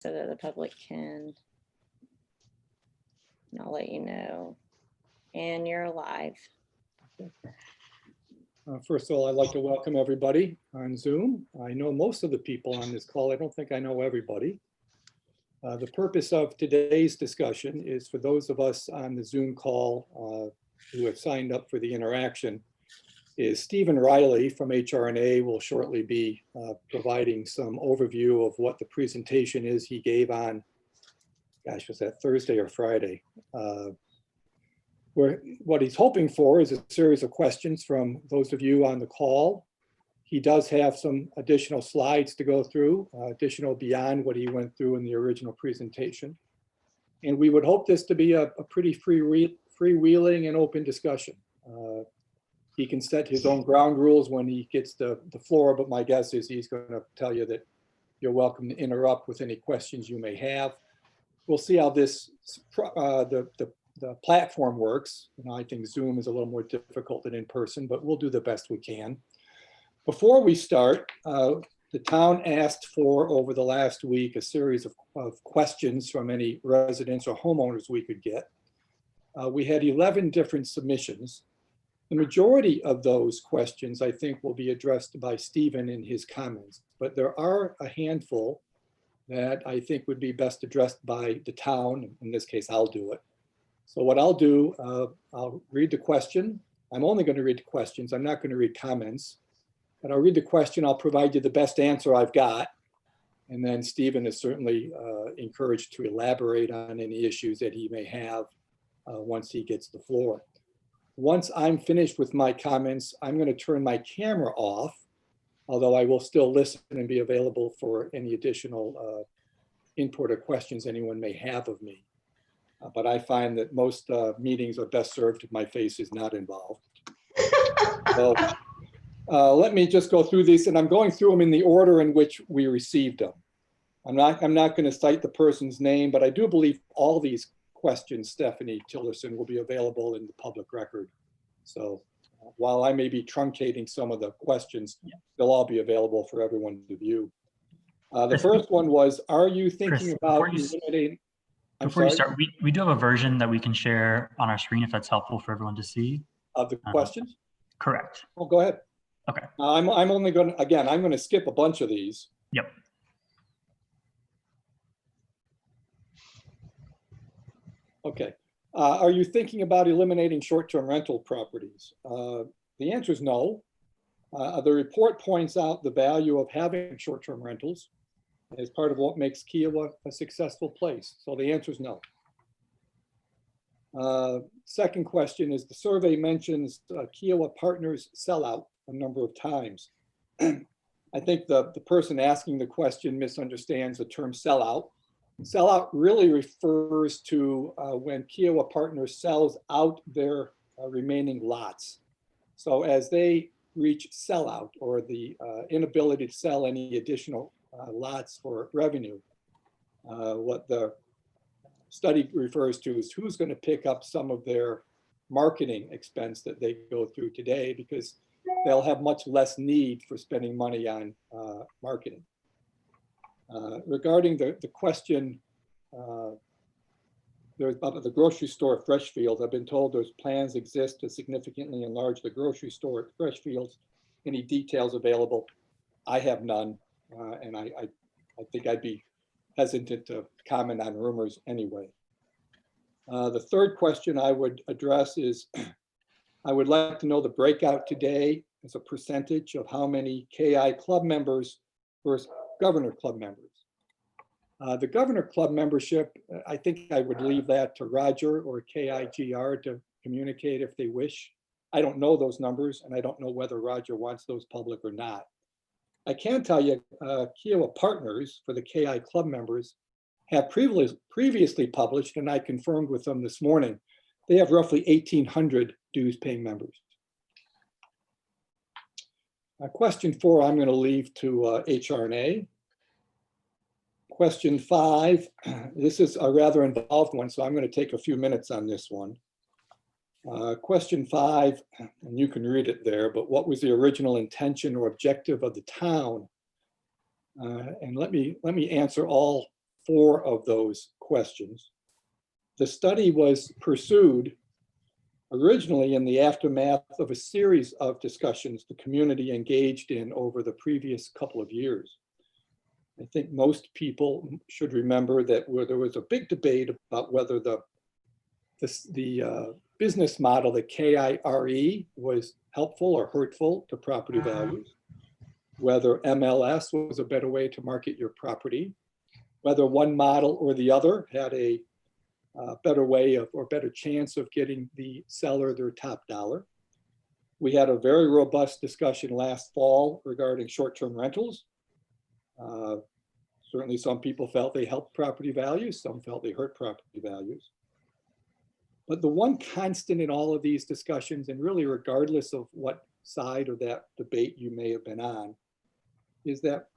so that the public can, and I'll let you know. And you're live. First of all, I'd like to welcome everybody on Zoom. I know most of the people on this call. I don't think I know everybody. The purpose of today's discussion is for those of us on the Zoom call who have signed up for the interaction, is Stephen Riley from HR&A will shortly be providing some overview of what the presentation is he gave on, gosh, was that Thursday or Friday? Where what he's hoping for is a series of questions from those of you on the call. He does have some additional slides to go through, additional beyond what he went through in the original presentation. And we would hope this to be a pretty freewheeling and open discussion. He can set his own ground rules when he gets the floor, but my guess is he's going to tell you that you're welcome to interrupt with any questions you may have. We'll see how this the platform works. You know, I think Zoom is a little more difficult than in person, but we'll do the best we can. Before we start, the town asked for, over the last week, a series of questions from any residents or homeowners we could get. We had 11 different submissions. The majority of those questions, I think, will be addressed by Stephen in his comments, but there are a handful that I think would be best addressed by the town. In this case, I'll do it. So what I'll do, I'll read the question. I'm only going to read the questions. I'm not going to read comments, but I'll read the question. I'll provide you the best answer I've got. And then Stephen is certainly encouraged to elaborate on any issues that he may have once he gets the floor. Once I'm finished with my comments, I'm going to turn my camera off, although I will still listen and be available for any additional input or questions anyone may have of me. But I find that most meetings are best served if my face is not involved. So let me just go through these, and I'm going through them in the order in which we received them. I'm not going to cite the person's name, but I do believe all these questions, Stephanie Tillerson, will be available in the public record. So while I may be truncating some of the questions, they'll all be available for everyone to view. The first one was, are you thinking about eliminating? Before you start, we do have a version that we can share on our screen if that's helpful for everyone to see. Of the questions? Correct. Well, go ahead. Okay. I'm only going to, again, I'm going to skip a bunch of these. Yep. Okay. Are you thinking about eliminating short-term rental properties? The answer is no. The report points out the value of having short-term rentals as part of what makes Kiowa a successful place. So the answer is no. Second question is, the survey mentions Kiowa Partners sellout a number of times. I think the person asking the question misunderstands the term sellout. Sellout really refers to when Kiowa Partners sells out their remaining lots. So as they reach sellout, or the inability to sell any additional lots for revenue, what the study refers to is who's going to pick up some of their marketing expense that they go through today, because they'll have much less need for spending money on marketing. Regarding the question, there's about the grocery store at Freshfields. I've been told there's plans exist to significantly enlarge the grocery store at Freshfields. Any details available? I have none, and I think I'd be hesitant to comment on rumors anyway. The third question I would address is, I would like to know the breakout today as a percentage of how many KI club members versus Governor Club members. The Governor Club membership, I think I would leave that to Roger or KIGR to communicate if they wish. I don't know those numbers, and I don't know whether Roger wants those public or not. I can tell you, Kiowa Partners for the KI Club members have previously published, and I confirmed with them this morning, they have roughly 1,800 dues paying members. Question 4, I'm going to leave to HR&A. Question 5, this is a rather involved one, so I'm going to take a few minutes on this one. Question 5, and you can read it there, but what was the original intention or objective of the town? And let me answer all 4 of those questions. The study was pursued originally in the aftermath of a series of discussions the community engaged in over the previous couple of years. I think most people should remember that there was a big debate about whether the business model, the KIRE, was helpful or hurtful to property values, whether MLS was a better way to market your property, whether one model or the other had a better way of or better chance of getting the seller their top dollar. We had a very robust discussion last fall regarding short-term rentals. Certainly some people felt they helped property values, some felt they hurt property values. But the one constant in all of these discussions, and really regardless of what side of that debate you may have been on, is that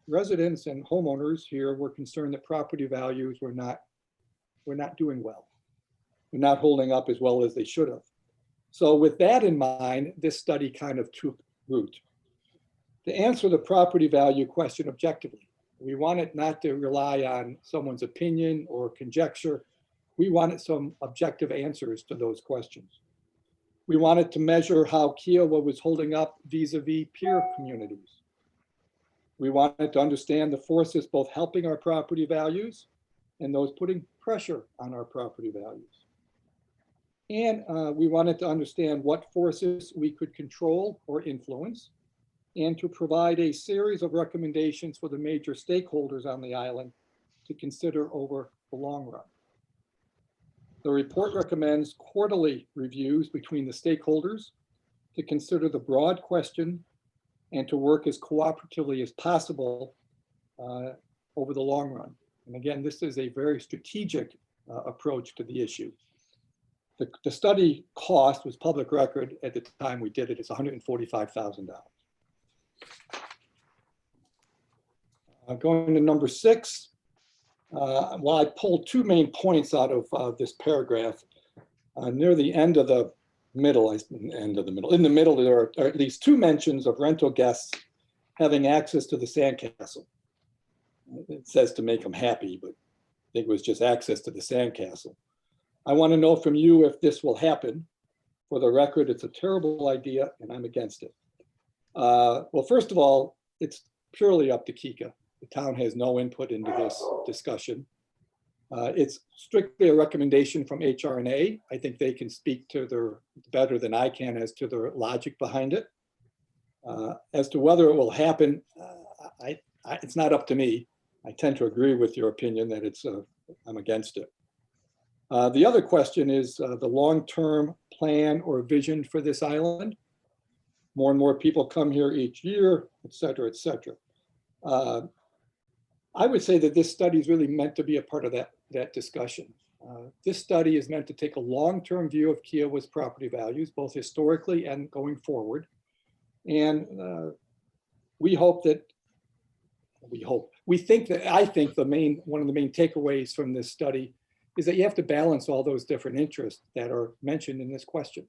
residents and homeowners here were concerned that property values were not doing well. They're not holding up as well as they should have. So with that in mind, this study kind of took root. To answer the property value question objectively, we wanted not to rely on someone's opinion or conjecture. We wanted some objective answers to those questions. We wanted to measure how Kiowa was holding up vis-a-vis peer communities. We wanted to understand the forces both helping our property values and those putting pressure on our property values. And we wanted to understand what forces we could control or influence, and to provide a series of recommendations for the major stakeholders on the island to consider over the long run. The report recommends quarterly reviews between the stakeholders to consider the broad question and to work as cooperatively as possible over the long run. And again, this is a very strategic approach to the issue. The study cost was public record at the time we did it. It's $145,000. Going to number 6, well, I pulled 2 main points out of this paragraph. Near the end of the middle, in the middle, there are at least 2 mentions of rental guests having access to the sandcastle. It says to make them happy, but I think it was just access to the sandcastle. I want to know from you if this will happen. For the record, it's a terrible idea and I'm against it. Well, first of all, it's purely up to Kika. The town has no input into this discussion. It's strictly a recommendation from HR&A. I think they can speak to their better than I can as to their logic behind it. As to whether it will happen, it's not up to me. I tend to agree with your opinion that I'm against it. The other question is the long-term plan or vision for this island. More and more people come here each year, et cetera, et cetera. I would say that this study is really meant to be a part of that discussion. This study is meant to take a long-term view of Kiowa's property values, both historically and going forward. And I think one of the main takeaways from this study is that you have to balance all those different interests that are mentioned in this question.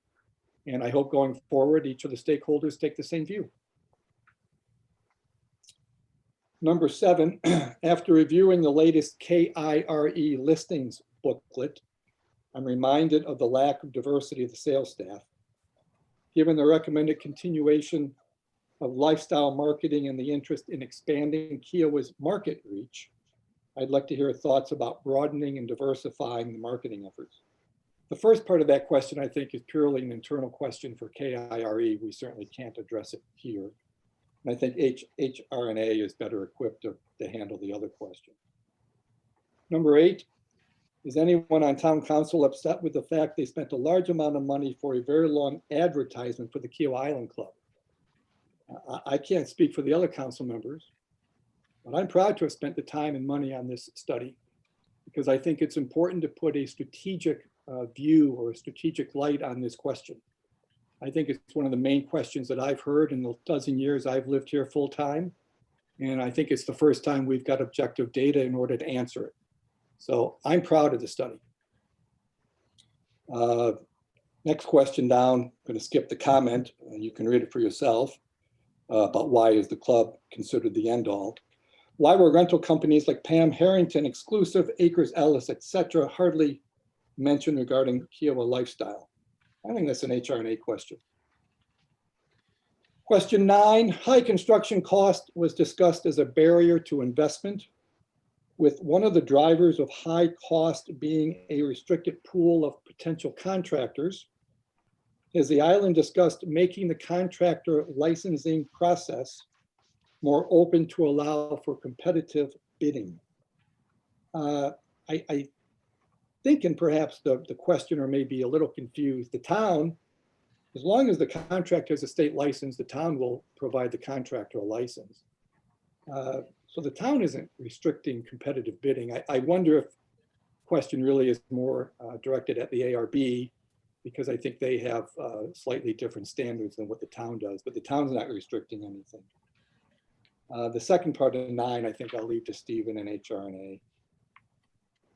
And I hope going forward, each of the stakeholders take the same view. Number 7, after reviewing the latest KIRE listings booklet, I'm reminded of the lack of diversity of the sales staff. Given the recommended continuation of lifestyle marketing and the interest in expanding Kiowa's market reach, I'd like to hear thoughts about broadening and diversifying the marketing efforts. The first part of that question, I think, is purely an internal question for KIRE. We certainly can't address it here. And I think HR&A is better equipped to handle the other question. Number 8, is anyone on town council upset with the fact they spent a large amount of money for a very long advertisement for the Kiowa Island Club? I can't speak for the other council members, but I'm proud to have spent the time and money on this study because I think it's important to put a strategic view or a strategic light on this question. I think it's one of the main questions that I've heard in the dozen years I've lived here full time. And I think it's the first time we've got objective data in order to answer it. So I'm proud of the study. Next question down, I'm going to skip the comment. You can read it for yourself about why is the club considered the end all. Why were rental companies like Pam Harrington, Exclusive, Acres Ellis, etc., hardly mentioned regarding Kiowa lifestyle? I think that's an HR&A question. Question 9, high construction cost was discussed as a barrier to investment, with one of the drivers of high cost being a restricted pool of potential contractors. Has the island discussed making the contractor licensing process more open to allow for competitive bidding? I think, and perhaps the questioner may be a little confused, the town, as long as the contractor has a state license, the town will provide the contractor a license. So the town isn't restricting competitive bidding. I wonder if the question really is more directed at the ARB, because I think they have slightly different standards than what the town does, but the town's not restricting anything. The second part of 9, I think I'll leave to Stephen and HR&A.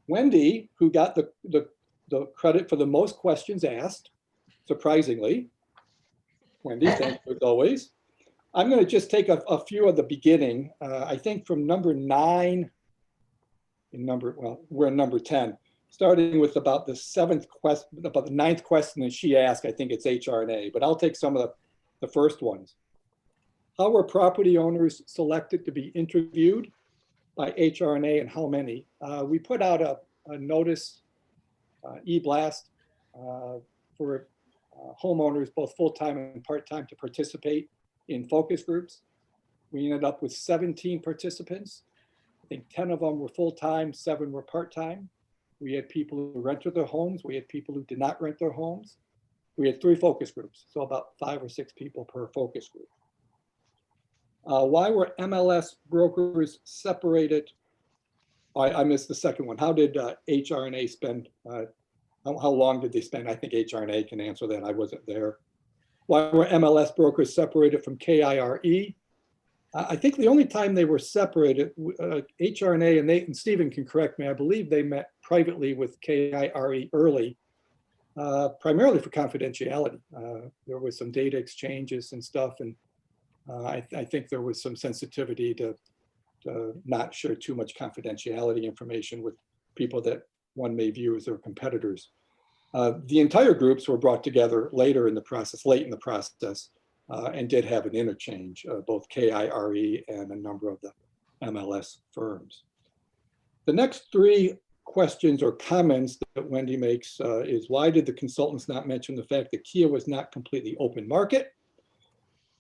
Wendy, who got the credit for the most questions asked, surprisingly. Wendy, thank you as always. I'm going to just take a few of the beginning. I think from number 9, we're in number 10, starting with about the 7th question, about the 9th question that she asked. I think it's HR&A, but I'll take some of the first ones. How were property owners selected to be interviewed by HR&A, and how many? We put out a notice, e-blast, for homeowners, both full-time and part-time, to participate in focus groups. We ended up with 17 participants. I think 10 of them were full-time, 7 were part-time. We had people who rented their homes. We had people who did not rent their homes. We had 3 focus groups, so about 5 or 6 people per focus group. Why were MLS brokers separated? I missed the second one. How did HR&A spend? How long did they spend? I think HR&A can answer that. I wasn't there. Why were MLS brokers separated from KIRE? I think the only time they were separated, HR&A, and Stephen can correct me, I believe they met privately with KIRE early, primarily for confidentiality. There was some data exchanges and stuff, and I think there was some sensitivity to not share too much confidentiality information with people that one may view as their competitors. The entire groups were brought together later in the process, late in the process, and did have an interchange, both KIRE and a number of the MLS firms. The next 3 questions or comments that Wendy makes is, why did the consultants not mention the fact that Kia was not completely open market?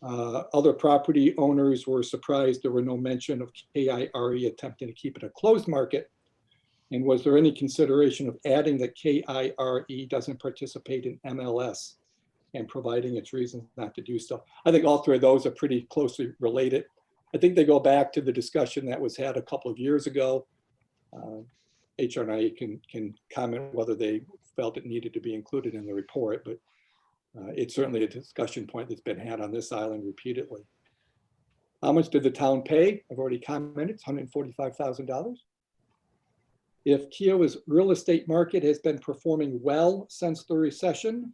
Other property owners were surprised there were no mention of KIRE attempting to keep it a closed market. And was there any consideration of adding that KIRE doesn't participate in MLS and providing its reasons not to do so? I think all 3 of those are pretty closely related. I think they go back to the discussion that was had a couple of years ago. HR&A can comment whether they felt it needed to be included in the report, but it's certainly a discussion point that's been had on this island repeatedly. How much did the town pay? I've already commented, it's $145,000. If Kiowa's real estate market has been performing well since the recession,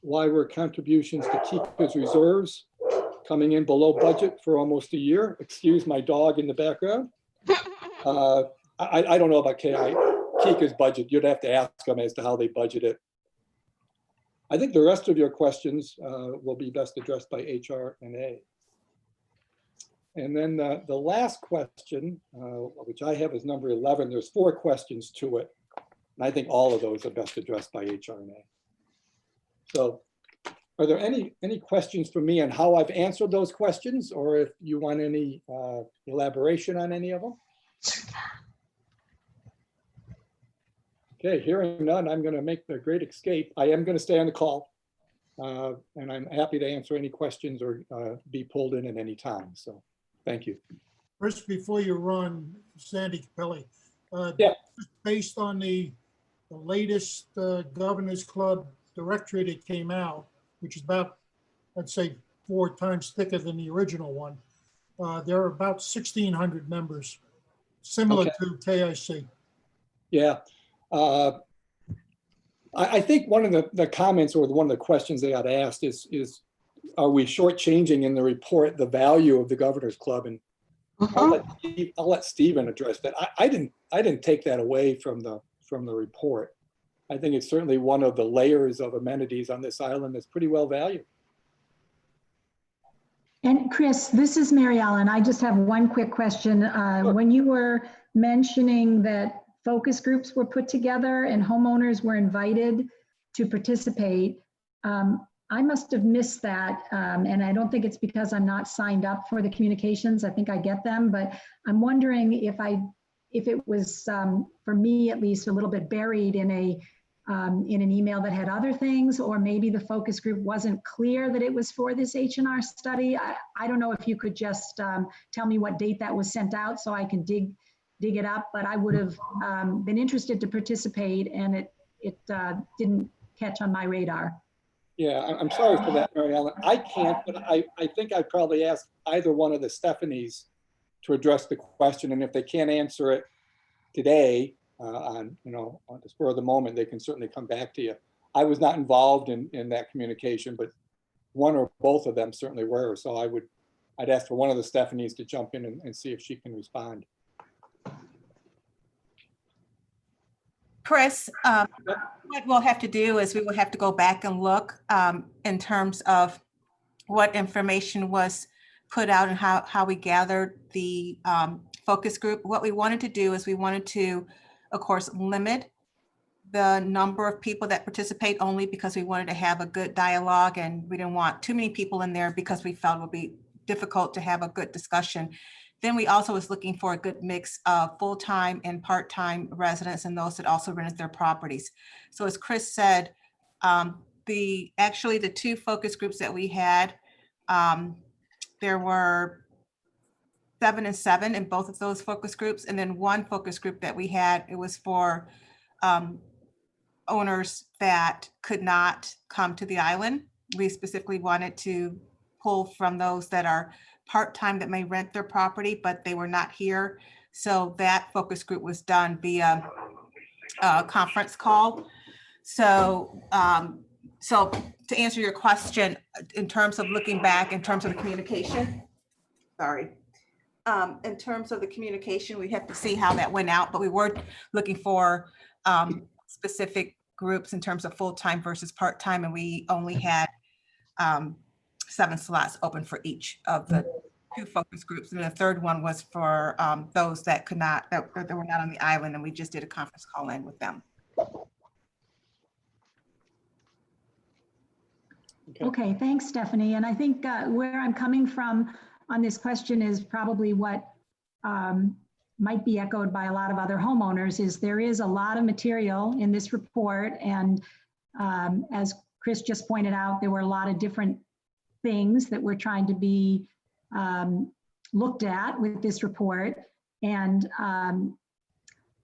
why were contributions to Kika's reserves coming in below budget for almost a year? Excuse my dog in the background. I don't know about Kika's budget. You'd have to ask them as to how they budget it. I think the rest of your questions will be best addressed by HR&A. And then the last question, which I have as number 11, there's 4 questions to it. And I think all of those are best addressed by HR&A. So are there any questions for me on how I've answered those questions, or if you want any elaboration on any of them? Okay, hearing none, I'm going to make the great escape. I am going to stay on the call, and I'm happy to answer any questions or be pulled in at any time. So thank you. First, before you run, Sandy Capelli, Yeah. based on the latest Governor's Club directory that came out, which is about, I'd say, 4 times thicker than the original one, there are about 1,600 members, similar to KIC. Yeah. I think one of the comments or one of the questions they got asked is are we shortchanging in the report the value of the Governor's Club? And I'll let Stephen address that. I didn't take that away from the report. I think it's certainly one of the layers of amenities on this island that's pretty well valued. And Chris, this is Mary Ellen. I just have one quick question. Sure. When you were mentioning that focus groups were put together and homeowners were invited to participate, I must have missed that. And I don't think it's because I'm not signed up for the communications. I think I get them, but I'm wondering if it was, for me at least, a little bit buried in an email that had other things, or maybe the focus group wasn't clear that it was for this H&R study. I don't know if you could just tell me what date that was sent out so I can dig it up, but I would have been interested to participate, and it didn't catch on my radar. Yeah, I'm sorry for that, Mary Ellen. I can't, but I think I probably asked either one of the Stephanies to address the question, and if they can't answer it today, on the spur of the moment, they can certainly come back to you. I was not involved in that communication, but one or both of them certainly were. So I'd ask for one of the Stephanies to jump in and see if she can respond. Chris, what we'll have to do is we will have to go back and look in terms of what information was put out and how we gathered the focus group. What we wanted to do is we wanted to, of course, limit the number of people that participate, only because we wanted to have a good dialogue, and we didn't want too many people in there because we felt it would be difficult to have a good discussion. Then we also was looking for a good mix of full-time and part-time residents and those that also rented their properties. So as Chris said, the two focus groups that we had, there were 7 and 7 in both of those focus groups. And then one focus group that we had, it was for owners that could not come to the island. We specifically wanted to pull from those that are part-time that may rent their property, but they were not here. So that focus group was done via a conference call. So, so to answer your question, in terms of looking back, in terms of the communication, in terms of the communication, we have to see how that went out, but we were looking for specific groups in terms of full-time versus part-time, and we only had 7 slots open for each of the 2 focus groups. And the third one was for those that could not, that were not on the island, and we just did a conference call in with them. Okay, thanks, Stephanie. And I think where I'm coming from on this question is probably what might be echoed by a lot of other homeowners, is there is a lot of material in this report. And as Chris just pointed out, there were a lot of different things that we're trying to be looked at with this report. And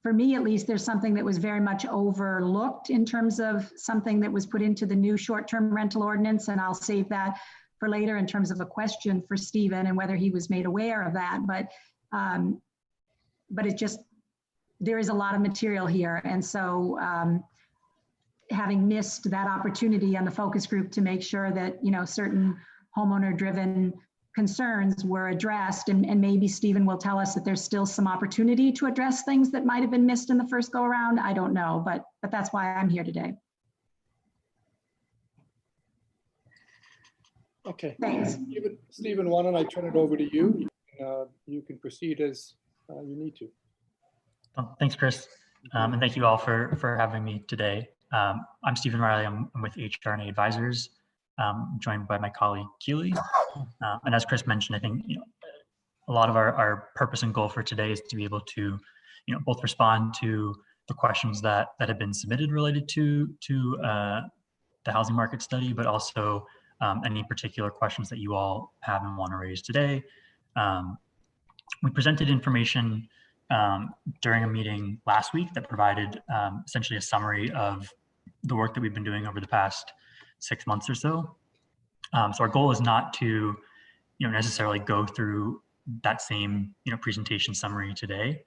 for me, at least, there's something that was very much overlooked in terms of something that was put into the new short-term rental ordinance. And I'll save that for later in terms of a question for Stephen and whether he was made aware of that. But it just, there is a lot of material here. And so having missed that opportunity on the focus group to make sure that, certain homeowner-driven concerns were addressed, and maybe Stephen will tell us that there's still some opportunity to address things that might have been missed in the first go around. I don't know, but that's why I'm here today. Okay. Thanks. Stephen, why don't I turn it over to you? You can proceed as you need to. Thanks, Chris. And thank you all for having me today. I'm Stephen Riley. I'm with HR&A Advisors, joined by my colleague Keely. And as Chris mentioned, I think a lot of our purpose and goal for today is to be able to both respond to the questions that have been submitted related to the housing market study, but also any particular questions that you all have and want to raise today. We presented information during a meeting last week that provided essentially a summary of the work that we've been doing over the past 6 months or so. So our goal is not to necessarily go through that same presentation summary today.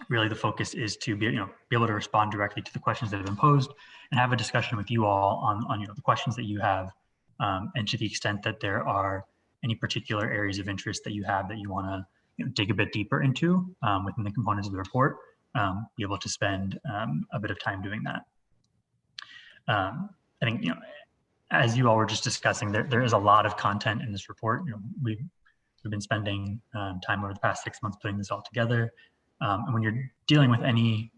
Really, the focus is to be able to respond directly to the questions that have been posed and have a discussion with you all on the questions that you have, and to the extent that there are any particular areas of interest that you have that you want to dig a bit deeper into within the components of the report, be able to spend a bit of time doing that. I think, as you all were just discussing, there is a lot of content in this report. We've been spending time over the past 6 months putting this all together. And when you're dealing with any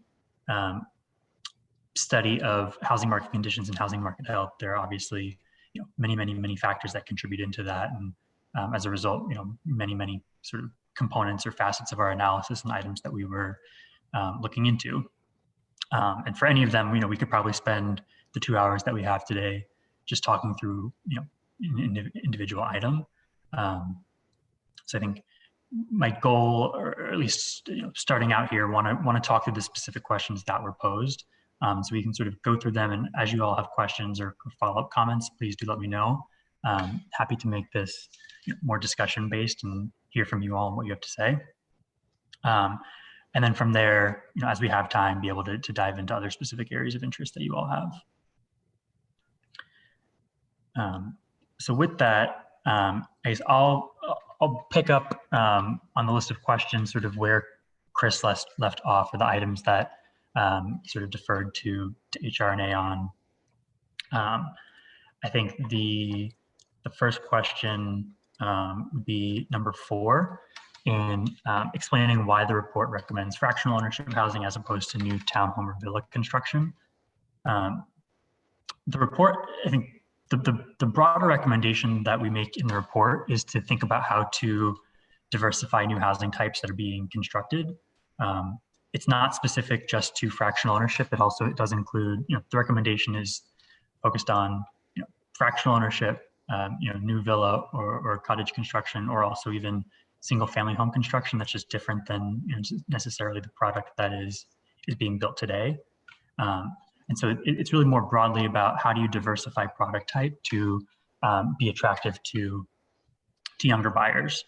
study of housing market conditions and housing market health, there are obviously many factors that contribute into that. And as a result, many sort of components or facets of our analysis and items that we were looking into. And for any of them, we could probably spend the 2 hours that we have today just talking through an individual item. So I think my goal, or at least starting out here, want to talk through the specific questions that were posed, so we can sort of go through them. And as you all have questions or follow-up comments, please do let me know. Happy to make this more discussion based and hear from you all and what you have to say. And then from there, as we have time, be able to dive into other specific areas of interest that you all have. So with that, I guess I'll pick up on the list of questions, sort of where Chris left off, or the items that sort of deferred to HR&A on. I think the first question would be number 4, in explaining why the report recommends fractional ownership housing as opposed to new townhome or villa construction. The report, I think, the broader recommendation that we make in the report is to think about how to diversify new housing types that are being constructed. It's not specific just to fractional ownership. It does include, the recommendation is focused on, fractional ownership, new villa or cottage construction, or also even single family home construction that's just different than necessarily the product that is being built today. And so it's really more broadly about how do you diversify product type to be attractive to younger buyers.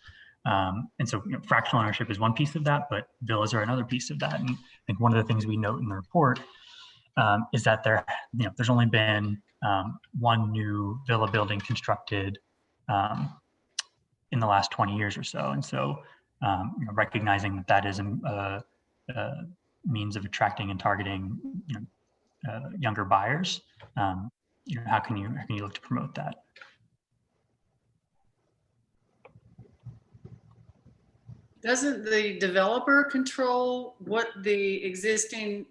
And so fractional ownership is one piece of that, but villas are another piece of that. And I think one of the things we note in the report is that there's only been one new villa building constructed in the last 20 years or so. And so recognizing that is a means of attracting and targeting younger buyers, how can you look to promote that? Doesn't the developer control what the existing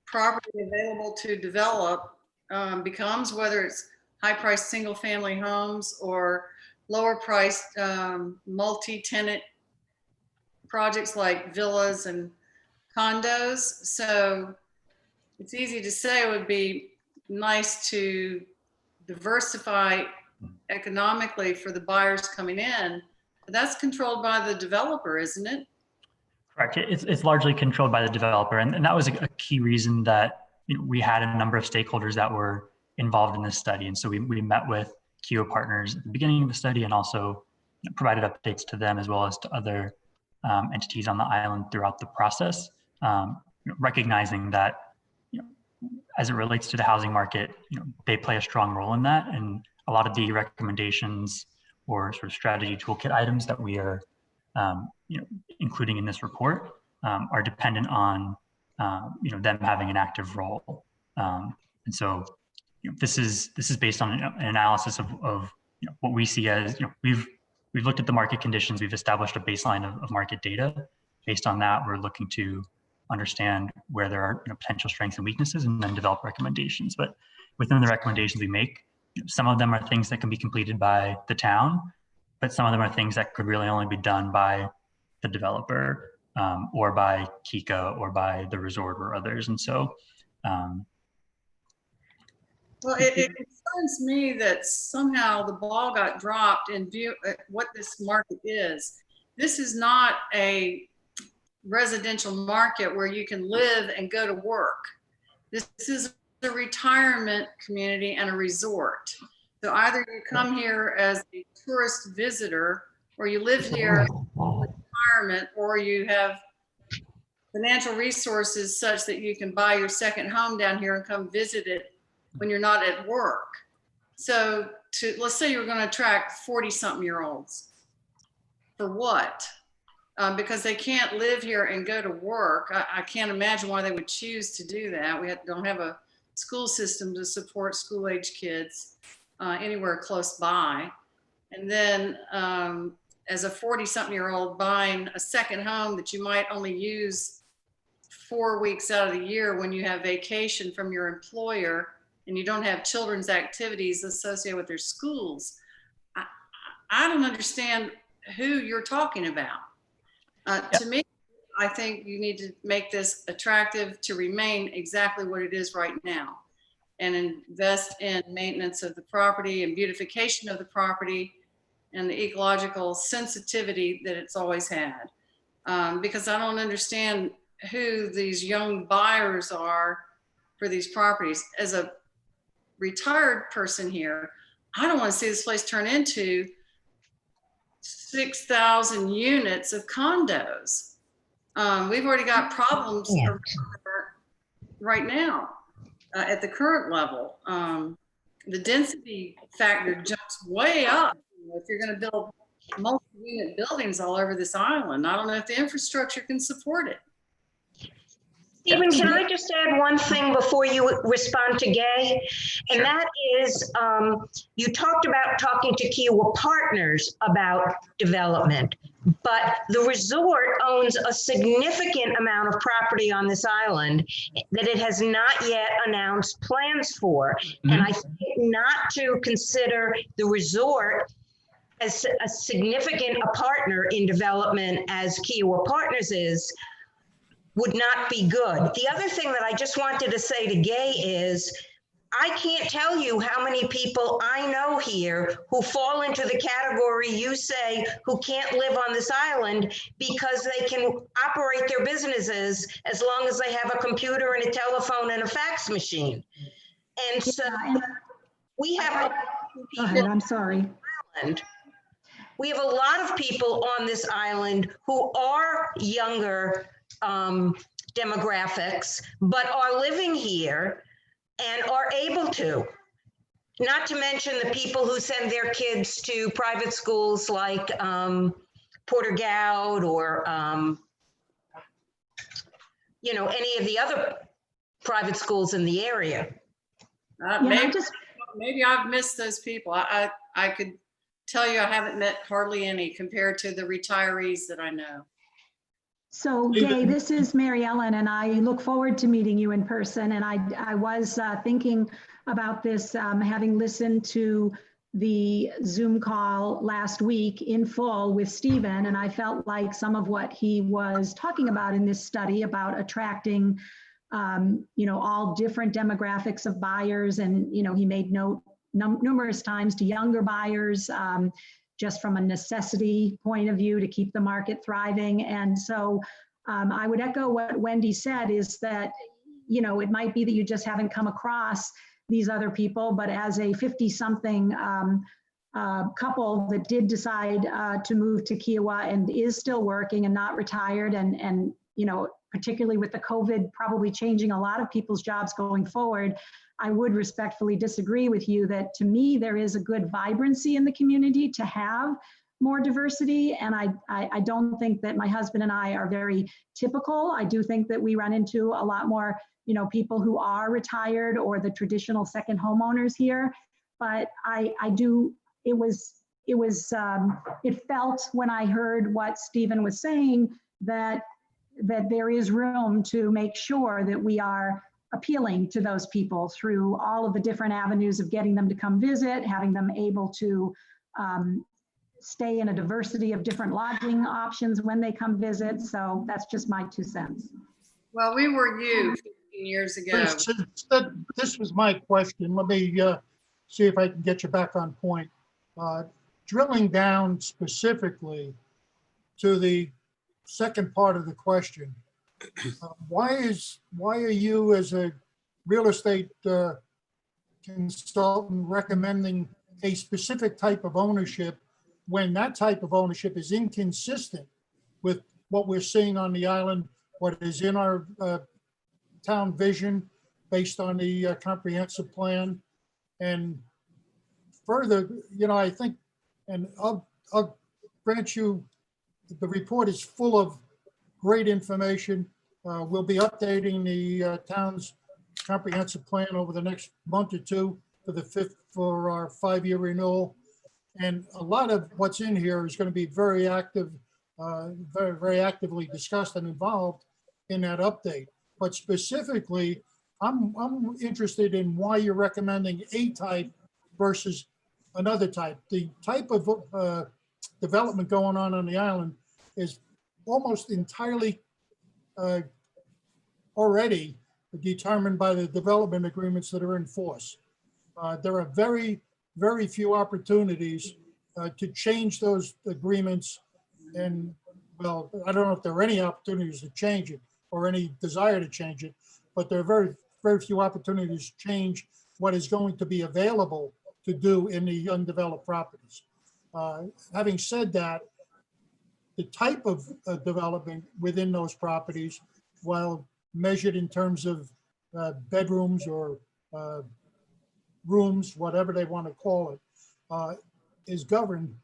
property available to develop becomes, whether it's high-priced single-family homes or lower-priced multi-tenant projects like villas and condos? So it's easy to say it would be nice to diversify economically for the buyers coming in. But that's controlled by the developer, isn't it? Correct. It's largely controlled by the developer. And that was a key reason that we had a number of stakeholders that were involved in this study. And so we met with KEO partners at the beginning of the study and also provided updates to them as well as to other entities on the island throughout the process, recognizing that as it relates to the housing market, they play a strong role in that. And a lot of the recommendations or sort of strategy toolkit items that we are including in this report are dependent on them having an active role. And so this is based on an analysis of what we see as, we've looked at the market conditions, we've established a baseline of market data. Based on that, we're looking to understand where there are potential strengths and weaknesses and then develop recommendations. But within the recommendations we make, some of them are things that can be completed by the town, but some of them are things that could really only be done by the developer or by Kika or by the resort or others. And so, well, it concerns me that somehow the ball got dropped in view of what this market is. This is not a residential market where you can live and go to work. This is a retirement community and a resort. So either you come here as a tourist visitor, or you live here for retirement, or you have financial resources such that you can buy your second home down here and come visit it when you're not at work. So let's say you're going to attract 40-something-year-olds. For what? Because they can't live here and go to work. I can't imagine why they would choose to do that. We don't have a school system to support school-age kids anywhere close by. And then as a 40-something-year-old buying a second home that you might only use 4 weeks out of the year when you have vacation from your employer and you don't have children's activities associated with their schools, I don't understand who you're talking about. To me, I think you need to make this attractive to remain exactly what it is right now and invest in maintenance of the property and beautification of the property and the ecological sensitivity that it's always had. Because I don't understand who these young buyers are for these properties. As a retired person here, I don't want to see this place turn into 6,000 units of condos. We've already got problems right now at the current level. The density factor jumps way up if you're going to build multi-unit buildings all over this island. I don't know if the infrastructure can support it. Stephen, can I just add one thing before you respond to Gay? And that is, you talked about talking to Kiowa partners about development, but the resort owns a significant amount of property on this island that it has not yet announced plans for. And I think not to consider the resort as a significant a partner in development as Kiowa Partners is, would not be good. The other thing that I just wanted to say to Gay is, I can't tell you how many people I know here who fall into the category you say who can't live on this island because they can operate their businesses as long as they have a computer and a telephone and a fax machine. And so we have Go ahead, I'm sorry. we have a lot of people on this island who are younger demographics, but are living here and are able to. Not to mention the people who send their kids to private schools like Porter Goud or, you know, any of the other private schools in the area. Maybe I've missed those people. I could tell you I haven't met hardly any compared to the retirees that I know. So Gay, this is Mary Ellen, and I look forward to meeting you in person. And I was thinking about this, having listened to the Zoom call last week in full with Stephen, and I felt like some of what he was talking about in this study about attracting, you know, all different demographics of buyers, and you know, he made note numerous times to younger buyers. Just from a necessity point of view to keep the market thriving. And so I would echo what Wendy said is that, you know, it might be that you just haven't come across these other people, but as a 50-something couple that did decide to move to Kiowa and is still working and not retired, and you know, particularly with the COVID probably changing a lot of people's jobs going forward, I would respectfully disagree with you that to me, there is a good vibrancy in the community to have more diversity. And I don't think that my husband and I are very typical. I do think that we run into a lot more, you know, people who are retired or the traditional second homeowners here. But it felt when I heard what Stephen was saying that there is room to make sure that we are appealing to those people through all of the different avenues of getting them to come visit, having them able to stay in a diversity of different lodging options when they come visit. So that's just my 2 cents. Well, we were you 15 years ago. This was my question. Let me see if I can get you back on point. Drilling down specifically to the second part of the question, why are you as a real estate consultant recommending a specific type of ownership when that type of ownership is inconsistent with what we're seeing on the island, what is in our town vision based on the comprehensive plan, and further, I think, and I'll grant you, the report is full of great information. We'll be updating the town's comprehensive plan over the next month or two for our 5-year renewal. And a lot of what's in here is going to be very active, very actively discussed and involved in that update. But specifically, I'm interested in why you're recommending a type versus another type. The type of development going on the island is almost entirely already determined by the development agreements that are in force. There are very, very few opportunities to change those agreements. And well, I don't know if there are any opportunities to change it or any desire to change it, but there are very, very few opportunities to change what is going to be available to do in the undeveloped properties. Having said that, the type of development within those properties, while measured in terms of bedrooms or rooms, whatever they want to call it, is governed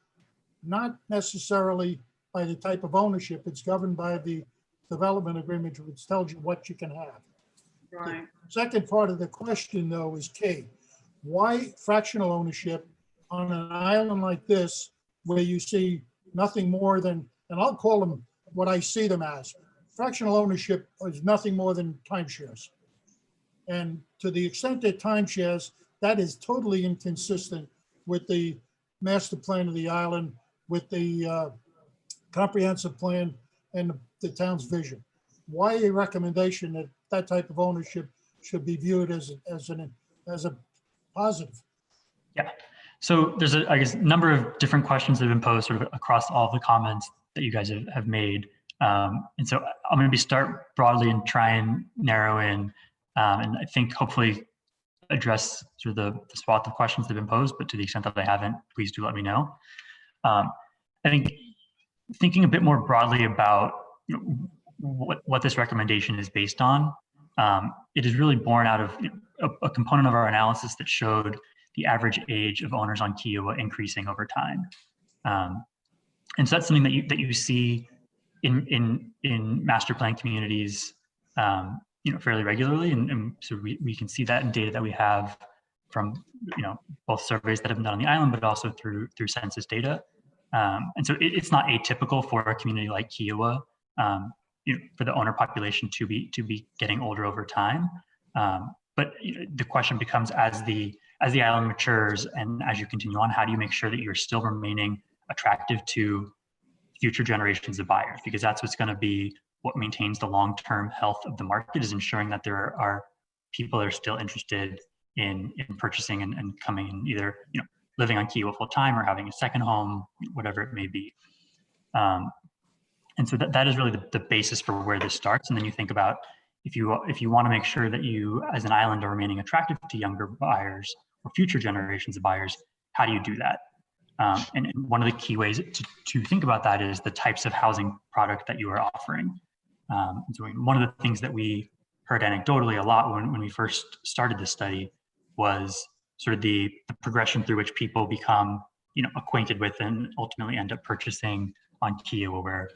not necessarily by the type of ownership. It's governed by the development agreement, which tells you what you can have. Right. The second part of the question, though, is key. Why fractional ownership on an island like this, where you see nothing more than, and I'll call them what I see them as, fractional ownership is nothing more than timeshares. And to the extent that timeshares, that is totally inconsistent with the master plan of the island, with the comprehensive plan and the town's vision. Why a recommendation that that type of ownership should be viewed as a positive? Yeah. So there's a, I guess, number of different questions that have been posed sort of across all the comments that you guys have made. And so I'm going to start broadly and try and narrow in, and I think hopefully address sort of the swath of questions that have been posed, but to the extent that I haven't, please do let me know. I think thinking a bit more broadly about what this recommendation is based on, it is really born out of a component of our analysis that showed the average age of owners on Kiowa increasing over time. And so that's something that you see in master plan communities, fairly regularly, and so we can see that in data that we have from both surveys that have been done on the island, but also through census data. And so it's not atypical for a community like Kiowa, for the owner population to be getting older over time. But the question becomes, as the island matures and as you continue on, how do you make sure that you're still remaining attractive to future generations of buyers? Because that's what's going to be what maintains the long-term health of the market, is ensuring that there are people that are still interested in purchasing and coming and either living on Kiowa full time or having a second home, whatever it may be. And so that is really the basis for where this starts. And then you think about, if you want to make sure that you as an island are remaining attractive to younger buyers or future generations of buyers, how do you do that? And one of the key ways to think about that is the types of housing product that you are offering. And so one of the things that we heard anecdotally a lot when we first started this study was sort of the progression through which people become acquainted with and ultimately end up purchasing on Kiowa, where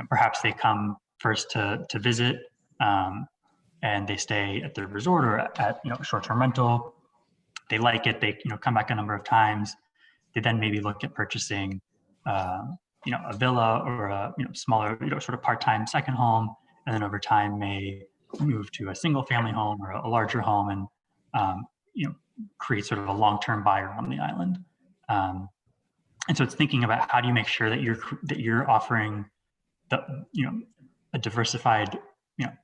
perhaps they come first to visit, and they stay at the resort or at short-term rental. They like it, they come back a number of times. They then maybe look at purchasing a villa or a smaller sort of part-time second home, and then over time may move to a single family home or a larger home, and create sort of a long-term buyer on the island. And so it's thinking about, how do you make sure that you're offering a diversified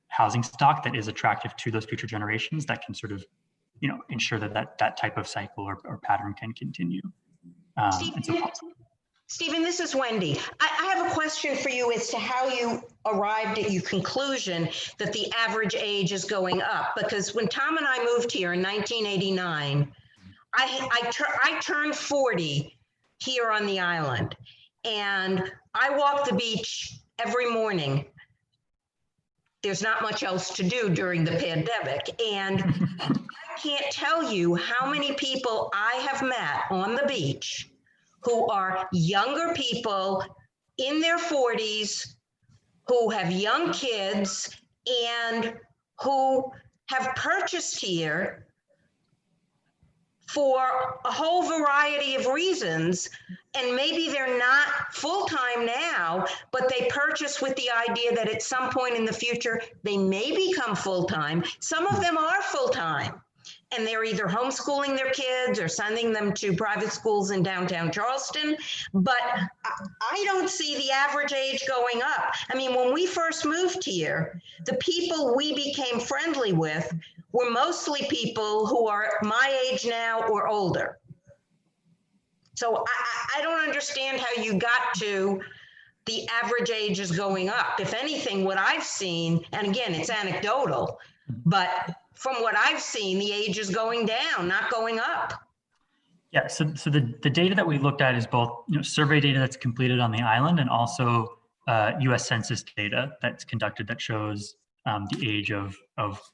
housing stock that is attractive to those future generations, that can sort of ensure that type of cycle or pattern can continue. Stephen, this is Wendy. I have a question for you as to how you arrived at your conclusion that the average age is going up. Because when Tom and I moved here in 1989, I turned 40 here on the island, and I walk the beach every morning. there's not much else to do during the pandemic. And I can't tell you how many people I have met on the beach who are younger people in their 40s, who have young kids, and who have purchased here for a whole variety of reasons. And maybe they're not full-time now, but they purchase with the idea that at some point in the future, they may become full-time. Some of them are full-time, and they're either homeschooling their kids or sending them to private schools in downtown Charleston. But I don't see the average age going up. I mean, when we first moved here, the people we became friendly with were mostly people who are my age now or older. So I don't understand how you got to the average age is going up. If anything, what I've seen, and again, it's anecdotal, but from what I've seen, the age is going down, not going up. Yeah, so the data that we looked at is both survey data that's completed on the island and also US Census data that's conducted that shows the age of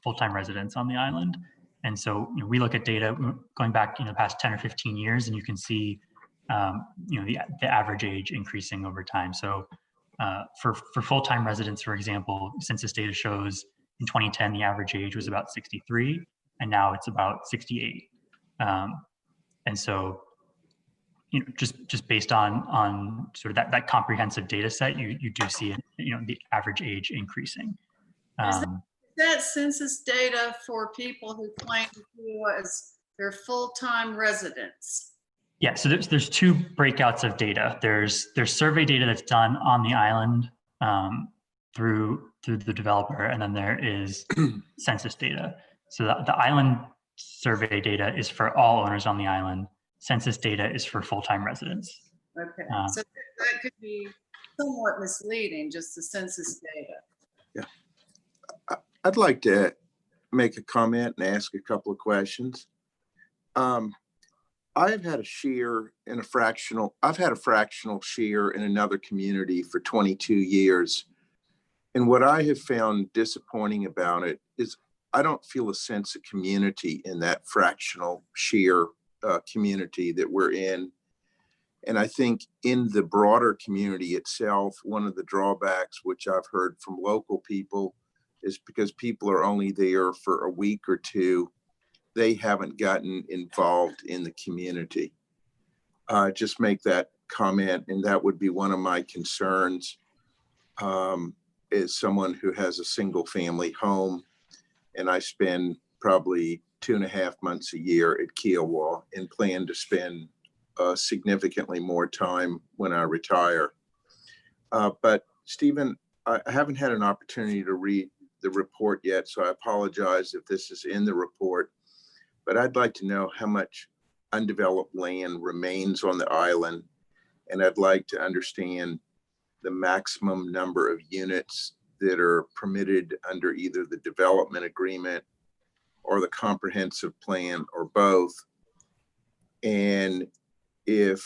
full-time residents on the island. And so we look at data going back the past 10 or 15 years, and you can see the average age increasing over time. So for full-time residents, for example, census data shows in 2010 the average age was about 63, and now it's about 68. And so just based on sort of that comprehensive data set, you do see the average age increasing. Is that census data for people who claim to you as their full-time residents? Yeah, so there's two breakouts of data. There's survey data that's done on the island through the developer, and then there is census data. So the island survey data is for all owners on the island. Census data is for full-time residents. Okay, so that could be somewhat misleading, just the census data. Yeah, I'd like to make a comment and ask a couple of questions. I've had a share in I've had a fractional share in another community for 22 years. And what I have found disappointing about it is I don't feel a sense of community in that fractional share community that we're in. And I think in the broader community itself, one of the drawbacks, which I've heard from local people, is because people are only there for a week or two, they haven't gotten involved in the community. Just make that comment, and that would be one of my concerns as someone who has a single family home, and I spend probably 2.5 months a year at Kiowa and plan to spend significantly more time when I retire. But Stephen, I haven't had an opportunity to read the report yet, so I apologize if this is in the report. But I'd like to know how much undeveloped land remains on the island. And I'd like to understand the maximum number of units that are permitted under either the development agreement or the comprehensive plan or both. And if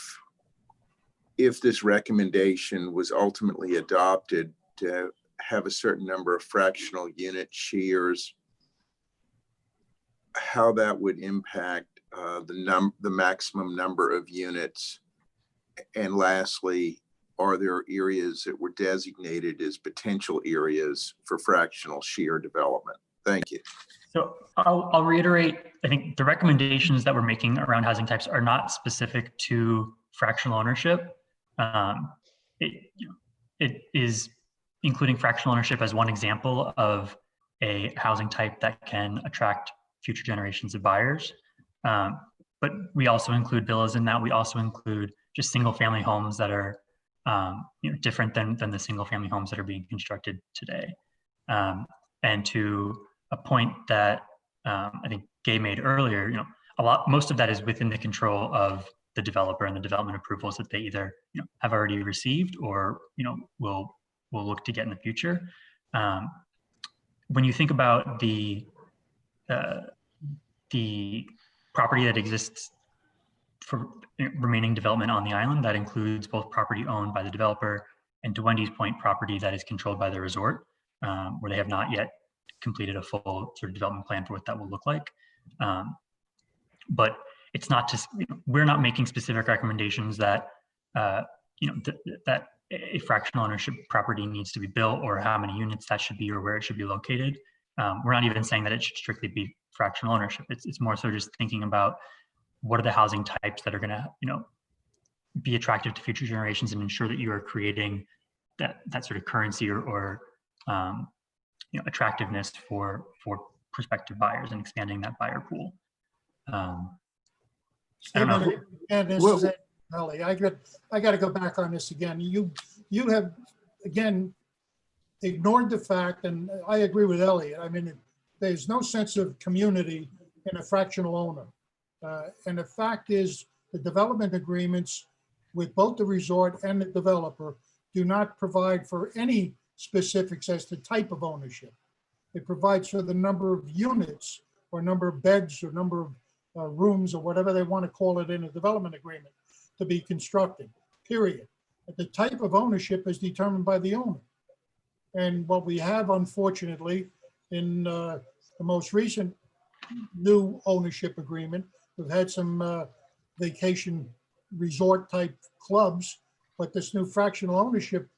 this recommendation was ultimately adopted to have a certain number of fractional unit shares, how that would impact the maximum number of units. And lastly, are there areas that were designated as potential areas for fractional share development? Thank you. So I'll reiterate, I think the recommendations that we're making around housing types are not specific to fractional ownership. It is including fractional ownership as one example of a housing type that can attract future generations of buyers. But we also include villas in that. We also include just single family homes that are different than the single family homes that are being constructed today. And to a point that I think Gay made earlier, most of that is within the control of the developer and the development approvals that they either have already received or will look to get in the future. When you think about the property that exists for remaining development on the island, that includes both property owned by the developer and, to Wendy's point, property that is controlled by the resort. where they have not yet completed a full sort of development plan for what that will look like. But it's not just, we're not making specific recommendations that, that a fractional ownership property needs to be built or how many units that should be or where it should be located. We're not even saying that it should strictly be fractional ownership. It's more so just thinking about what are the housing types that are going to, be attractive to future generations and ensure that you are creating that sort of currency or attractiveness for prospective buyers and expanding that buyer pool. I don't know. And this is it, Ellie. I got to go back on this again. You have again ignored the fact, and I agree with Elliot. I mean, there's no sense of community in a fractional owner, and the fact is, the development agreements with both the resort and the developer do not provide for any specifics as to type of ownership. It provides for the number of units or number of beds or number of rooms or whatever they want to call it in a development agreement to be constructed, period. But the type of ownership is determined by the owner. And what we have, unfortunately, in the most recent new ownership agreement, we've had some vacation resort type clubs, but this new fractional ownership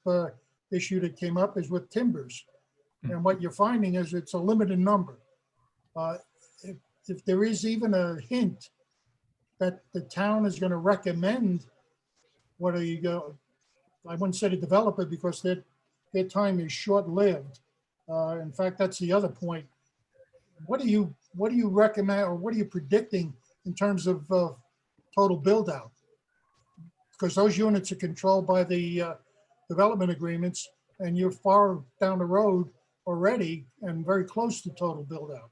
issue that came up is with timbers. And what you're finding is it's a limited number. If there is even a hint that the town is going to recommend, what are you go? I wouldn't say the developer because their time is short-lived. In fact, that's the other point. What do you recommend, or what are you predicting in terms of total build-out? Because those units are controlled by the development agreements, and you're far down the road already and very close to total build-out.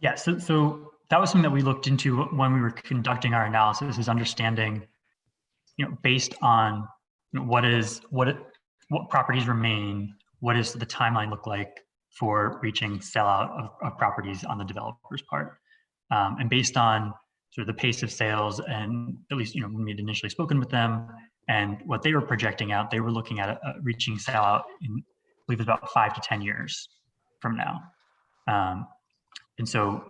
Yeah, so that was something that we looked into when we were conducting our analysis, is understanding, based on what properties remain, what does the timeline look like for reaching sellout of properties on the developer's part, and based on sort of the pace of sales, and at least when we'd initially spoken with them and what they were projecting out, they were looking at reaching sellout in, I believe, about 5 to 10 years from now. And so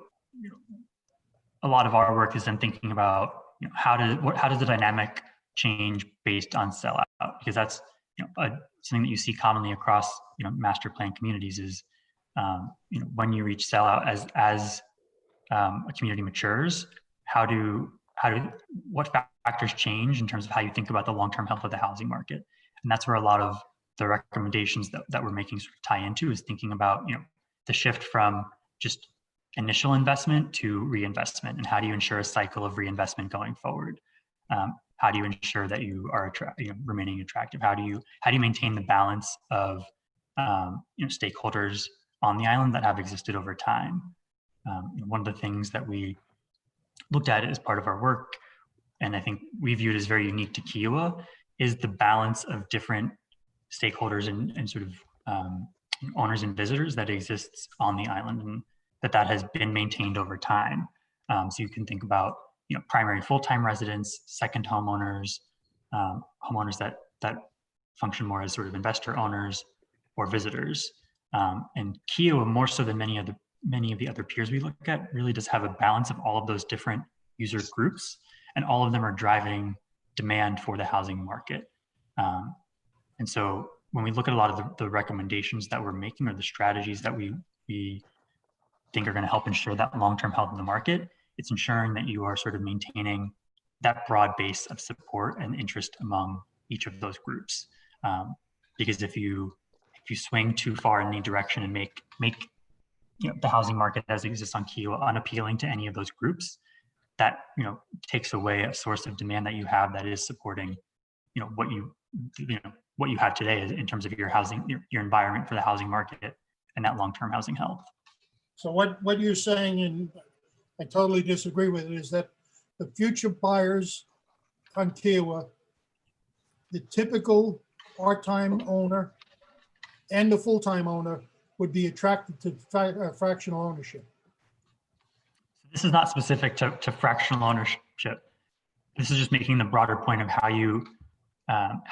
a lot of our work is then thinking about how does the dynamic change based on sellout, because that's something that you see commonly across master plan communities is when you reach sellout as a community matures, what factors change in terms of how you think about the long-term health of the housing market. And that's where a lot of the recommendations that we're making sort of tie into, is thinking about the shift from just initial investment to reinvestment, and how do you ensure a cycle of reinvestment going forward? How do you ensure that you are remaining attractive? How do you maintain the balance of stakeholders on the island that have existed over time? One of the things that we looked at as part of our work, and I think we viewed as very unique to Kiowa, is the balance of different stakeholders and sort of owners and visitors that exists on the island, and that has been maintained over time. So you can think about primary full-time residents, second homeowners, homeowners that function more as sort of investor owners or visitors. And Kiowa, more so than many of the other peers we look at, really does have a balance of all of those different user groups, and all of them are driving demand for the housing market. And so when we look at a lot of the recommendations that we're making, or the strategies that we think are going to help ensure that long-term health of the market, it's ensuring that you are sort of maintaining that broad base of support and interest among each of those groups. Because if you swing too far in any direction and make the housing market as it exists on Kiowa unappealing to any of those groups, that takes away a source of demand that you have that is supporting what you have today in terms of your housing, your environment for the housing market and that long-term housing health. So what you're saying, and I totally disagree with it, is that the future buyers on Kiowa, the typical part-time owner and the full-time owner, would be attracted to fractional ownership. This is not specific to fractional ownership. This is just making the broader point of how you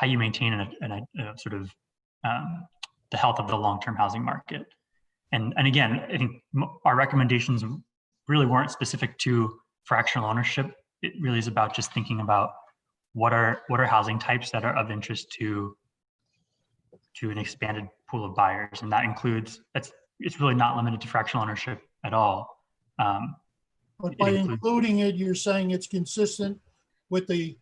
maintain a sort of the health of the long-term housing market. And again, I think our recommendations really weren't specific to fractional ownership. It really is about just thinking about what are housing types that are of interest to an expanded pool of buyers, and that includes it's really not limited to fractional ownership at all. But by including it, you're saying it's consistent with the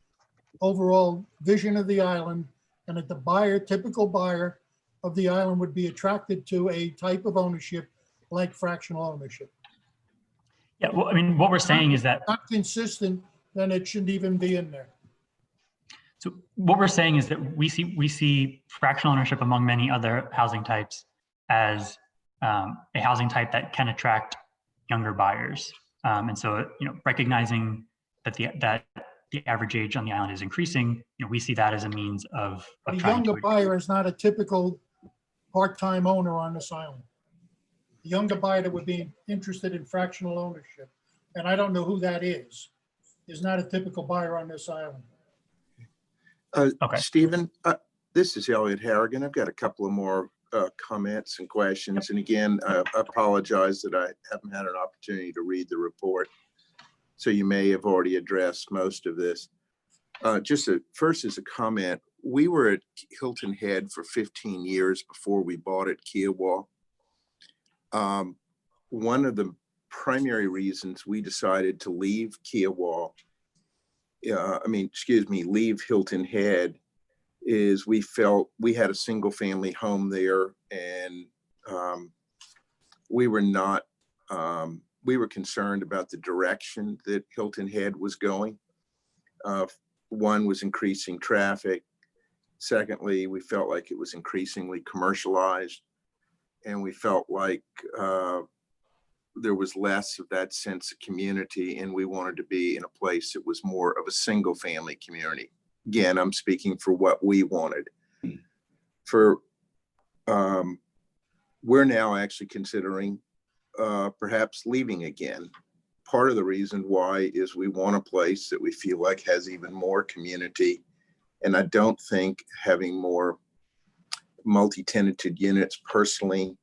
overall vision of the island, and that the typical buyer of the island would be attracted to a type of ownership like fractional ownership. Yeah, well, I mean, what we're saying is that Not consistent, then it shouldn't even be in there. so what we're saying is that we see fractional ownership among many other housing types as a housing type that can attract younger buyers. And so, recognizing that the average age on the island is increasing, we see that as a means of A trying younger to. buyer is not a typical part-time owner on this island. The younger buyer that would be interested in fractional ownership, and I don't know who that is not a typical buyer on this island. Okay. Stephen, this is Elliot Harrigan. I've got a couple of more comments and questions. And again, I apologize that I haven't had an opportunity to read the report. So you may have already addressed most of this. First as a comment, we were at Hilton Head for 15 years before we bought at Kiowa. One of the primary reasons we decided to leave Kiowa, leave Hilton Head, is we felt we had a single family home there, and we were concerned about the direction that Hilton Head was going. One was increasing traffic. Secondly, we felt like it was increasingly commercialized, and we felt like there was less of that sense of community, and we wanted to be in a place that was more of a single family community. Again, I'm speaking for what we wanted. We're now actually considering perhaps leaving again. Part of the reason why is we want a place that we feel like has even more community. And I don't think having more multi-tenanted units personally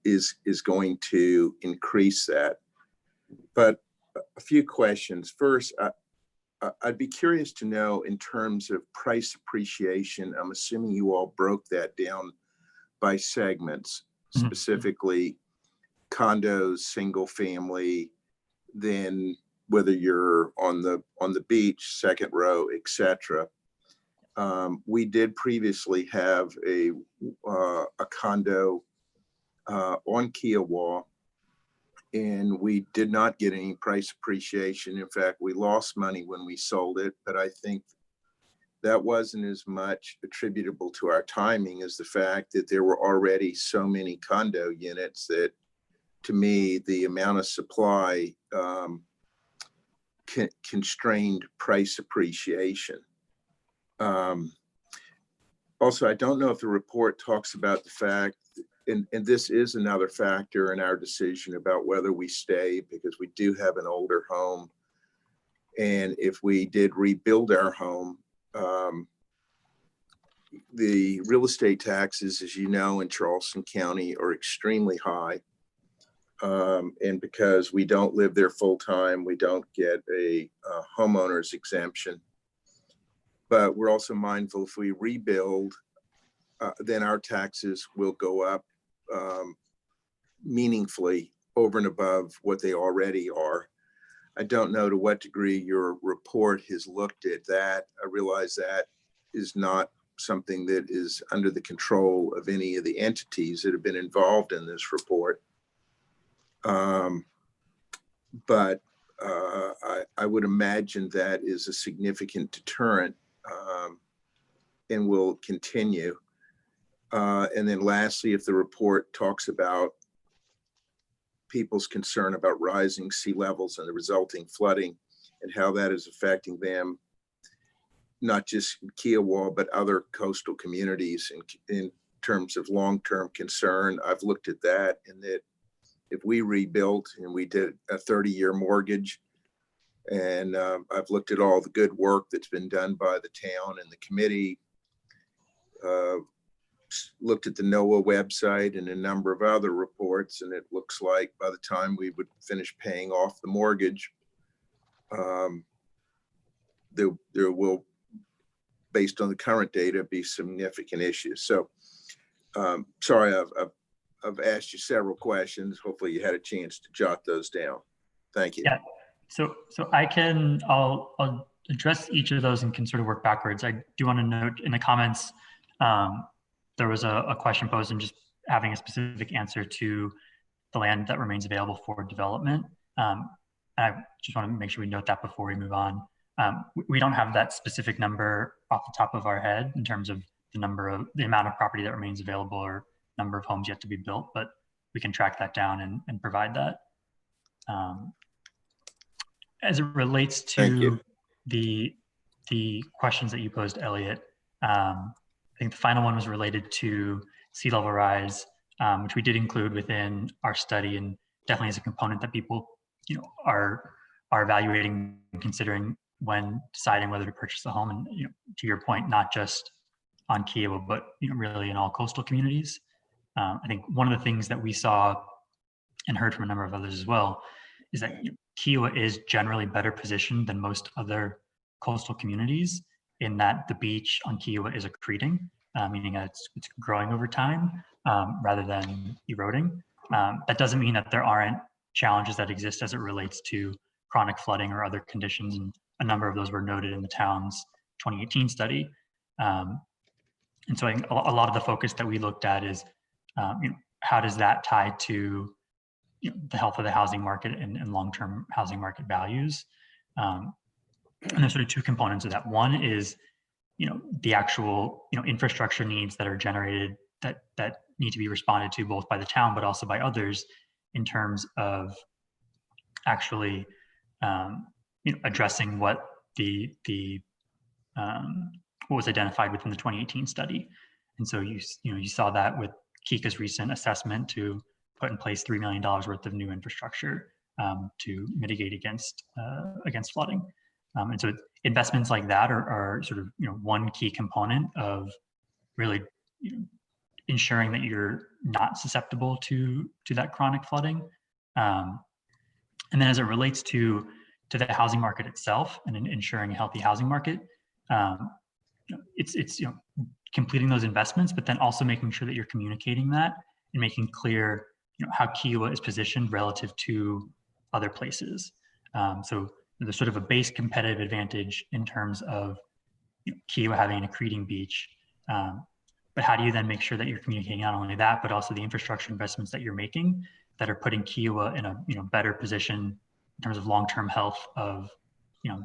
is going to increase that. But a few questions. First, I'd be curious to know, in terms of price appreciation, I'm assuming you all broke that down by segments, specifically condos, single family, then whether you're on the beach, second row, etc. We did previously have a condo on Kiowa, and we did not get any price appreciation. In fact, we lost money when we sold it, but I think that wasn't as much attributable to our timing as the fact that there were already so many condo units that, to me, the amount of supply constrained price appreciation. Also, I don't know if the report talks about the fact, and this is another factor in our decision about whether we stay, because we do have an older home. And if we did rebuild our home, the real estate taxes, as you know, in Charleston County are extremely high. And because we don't live there full time, we don't get a homeowner's exemption. But we're also mindful, if we rebuild, then our taxes will go up meaningfully over and above what they already are. I don't know to what degree your report has looked at that. I realize that is not something that is under the control of any of the entities that have been involved in this report. But I would imagine that is a significant deterrent and will continue. And then lastly, if the report talks about people's concern about rising sea levels and the resulting flooding and how that is affecting them, not just Kiowa, but other coastal communities in terms of long-term concern, I've looked at that, and that if we rebuilt and we did a 30-year mortgage, and I've looked at all the good work that's been done by the town and the committee, looked at the NOAA website and a number of other reports, and it looks like by the time we would finish paying off the mortgage, there will, based on the current data, be significant issues. So sorry, I've asked you several questions. Hopefully you had a chance to jot those down. Thank you. Yeah. So I'll address each of those and can sort of work backwards. I do want to note in the comments, there was a question posed and just having a specific answer to the land that remains available for development. I just want to make sure we note that before we move on. We don't have that specific number off the top of our head in terms of the amount of property that remains available or number of homes yet to be built, but we can track that down and provide that. As it relates to the questions that you posed, Elliot, I think the final one was related to sea level rise, which we did include within our study, and definitely is a component that people, are evaluating and considering when deciding whether to purchase a home. And to your point, not just on Kiowa, but really in all coastal communities. I think one of the things that we saw and heard from a number of others as well is that Kiowa is generally better positioned than most other coastal communities in that the beach on Kiowa is accreting, meaning that it's growing over time rather than eroding. That doesn't mean that there aren't challenges that exist as it relates to chronic flooding or other conditions, and a number of those were noted in the town's 2018 study. And so I think a lot of the focus that we looked at is, how does that tie to the health of the housing market and long-term housing market values? And there's sort of two components of that. One is, the actual, infrastructure needs that are generated that need to be responded to both by the town, but also by others in terms of actually, addressing what what was identified within the 2018 study. And so you saw that with Kika's recent assessment to put in place $3 million worth of new infrastructure to mitigate against flooding. And so investments like that are sort of one key component of really ensuring that you're not susceptible to that chronic flooding. And then as it relates to the housing market itself and ensuring a healthy housing market, it's completing those investments, but then also making sure that you're communicating that and making clear how Kiowa is positioned relative to other places. So there's sort of a base competitive advantage in terms of Kiowa having an accreting beach, but how do you then make sure that you're communicating not only that, but also the infrastructure investments that you're making that are putting Kiowa in a better position in terms of long-term health of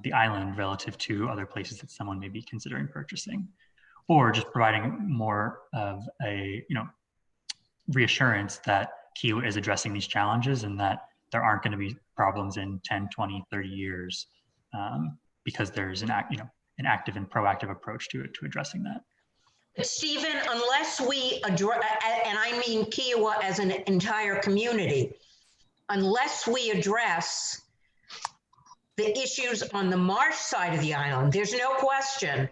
the island relative to other places that someone may be considering purchasing, or just providing more of a reassurance that Kiowa is addressing these challenges and that there aren't going to be problems in 10, 20, 30 years because there's an active and proactive approach to addressing that. Stephen, unless we address, and I mean Kiowa as an entire community, unless we address the issues on the marsh side of the island, there's no question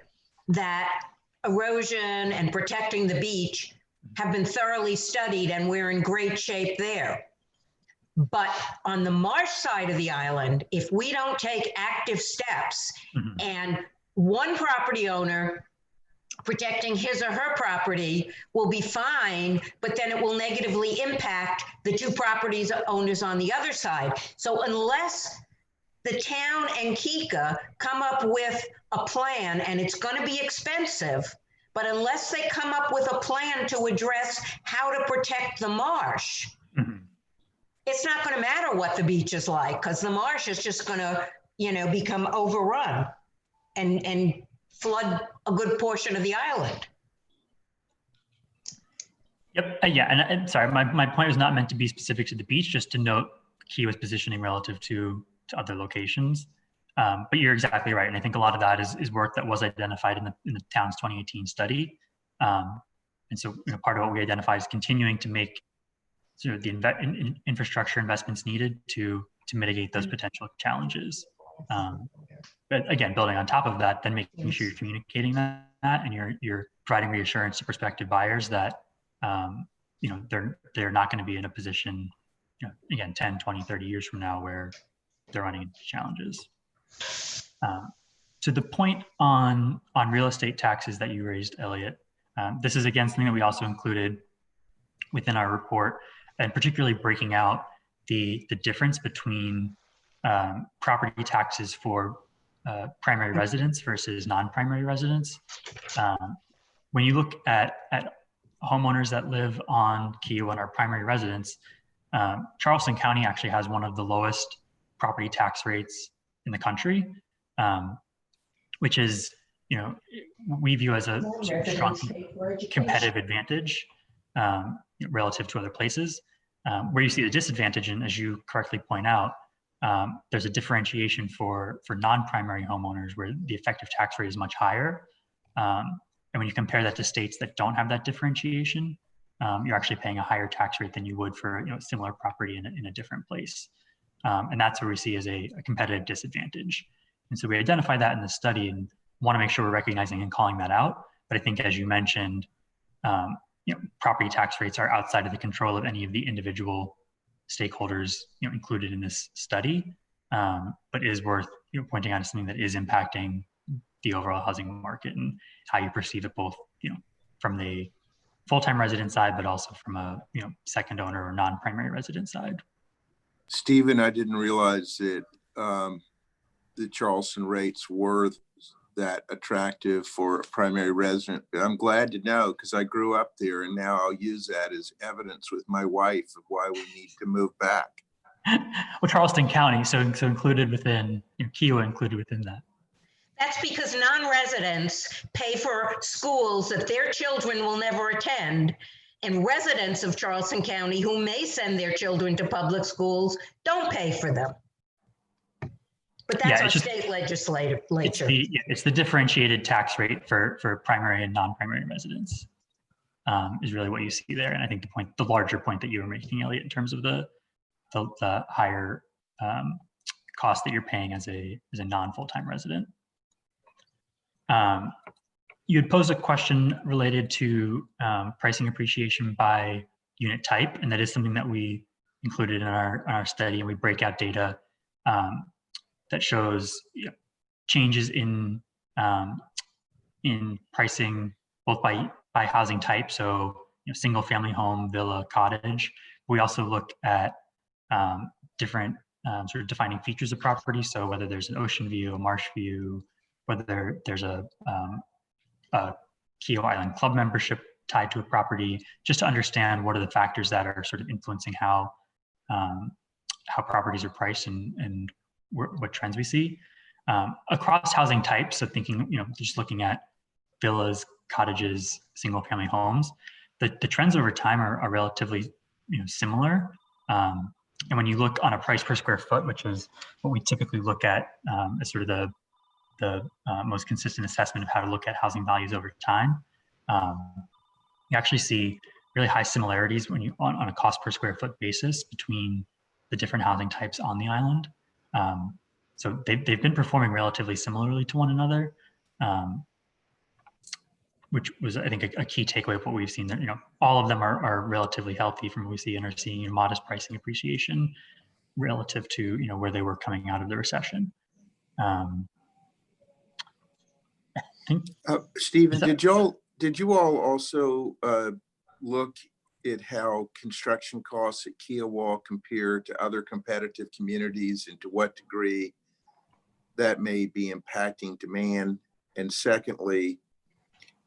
that erosion and protecting the beach have been thoroughly studied and we're in great shape there. But on the marsh side of the island, if we don't take active steps and one property owner protecting his or her property will be fine, but then it will negatively impact the two properties owners on the other side. So unless the town and Kika come up with a plan, and it's going to be expensive, but unless they come up with a plan to address how to protect the marsh, it's not going to matter what the beach is like, because the marsh is just going to, become overrun and flood a good portion of the island. Yep. Yeah. And sorry, my point was not meant to be specific to the beach, just to note Kiowa's positioning relative to other locations. But you're exactly right. And I think a lot of that is work that was identified in the town's 2018 study. And so part of what we identified is continuing to make sort of the infrastructure investments needed to mitigate those potential challenges. But again, building on top of that, then making sure you're communicating that and you're providing reassurance to prospective buyers that they're not going to be in a position, again, 10, 20, 30 years from now where they're running into challenges. To the point on real estate taxes that you raised, Elliot, this is again something that we also included within our report, and particularly breaking out the difference between property taxes for primary residents versus non-primary residents. When you look at homeowners that live on Kiowa and are primary residents, Charleston County actually has one of the lowest property tax rates in the country, which is, we view as a strong competitive advantage relative to other places. Where you see the disadvantage, and as you correctly point out, there's a differentiation for non-primary homeowners where the effective tax rate is much higher. And when you compare that to states that don't have that differentiation, you're actually paying a higher tax rate than you would for similar property in a different place. And that's where we see as a competitive disadvantage. And so we identify that in the study and want to make sure we're recognizing and calling that out. But I think, as you mentioned, property tax rates are outside of the control of any of the individual stakeholders included in this study, but is worth pointing out as something that is impacting the overall housing market and how you perceive it, both from the full-time resident side, but also from a second owner or non-primary resident side. Stephen, I didn't realize that the Charleston rates were that attractive for a primary resident. But I'm glad to know, because I grew up there, and now I'll use that as evidence with my wife of why we need to move back. Well, Charleston County, so included within, Kiowa included within that. That's because non-residents pay for schools that their children will never attend, and residents of Charleston County who may send their children to public schools don't pay for them. But that's our state legislature. It's the differentiated tax rate for primary and non-primary residents is really what you see there. And I think the larger point that you were making, Elliot, in terms of the higher cost that you're paying as a non-full-time resident. You had posed a question related to pricing appreciation by unit type, and that is something that we included in our study, and we break out data that shows changes in pricing both by housing type, so single family home, villa, cottage. We also look at different sort of defining features of property, so whether there's an ocean view, a marsh view, whether there's a Kiowa Island Club membership tied to a property, just to understand what are the factors that are sort of influencing how properties are priced and what trends we see across housing types. So thinking, just looking at villas, cottages, single family homes, the trends over time are relatively similar. And when you look on a price per square foot, which is what we typically look at as sort of the most consistent assessment of how to look at housing values over time, you actually see really high similarities when you on a cost per square foot basis between the different housing types on the island. So they've been performing relatively similarly to one another, which was, I think, a key takeaway of what we've seen. That all of them are relatively healthy from what we see, and are seeing modest pricing appreciation relative to where they were coming out of the recession. I think. Stephen, did you all also look at how construction costs at Kiowa compare to other competitive communities, and to what degree that may be impacting demand? And secondly,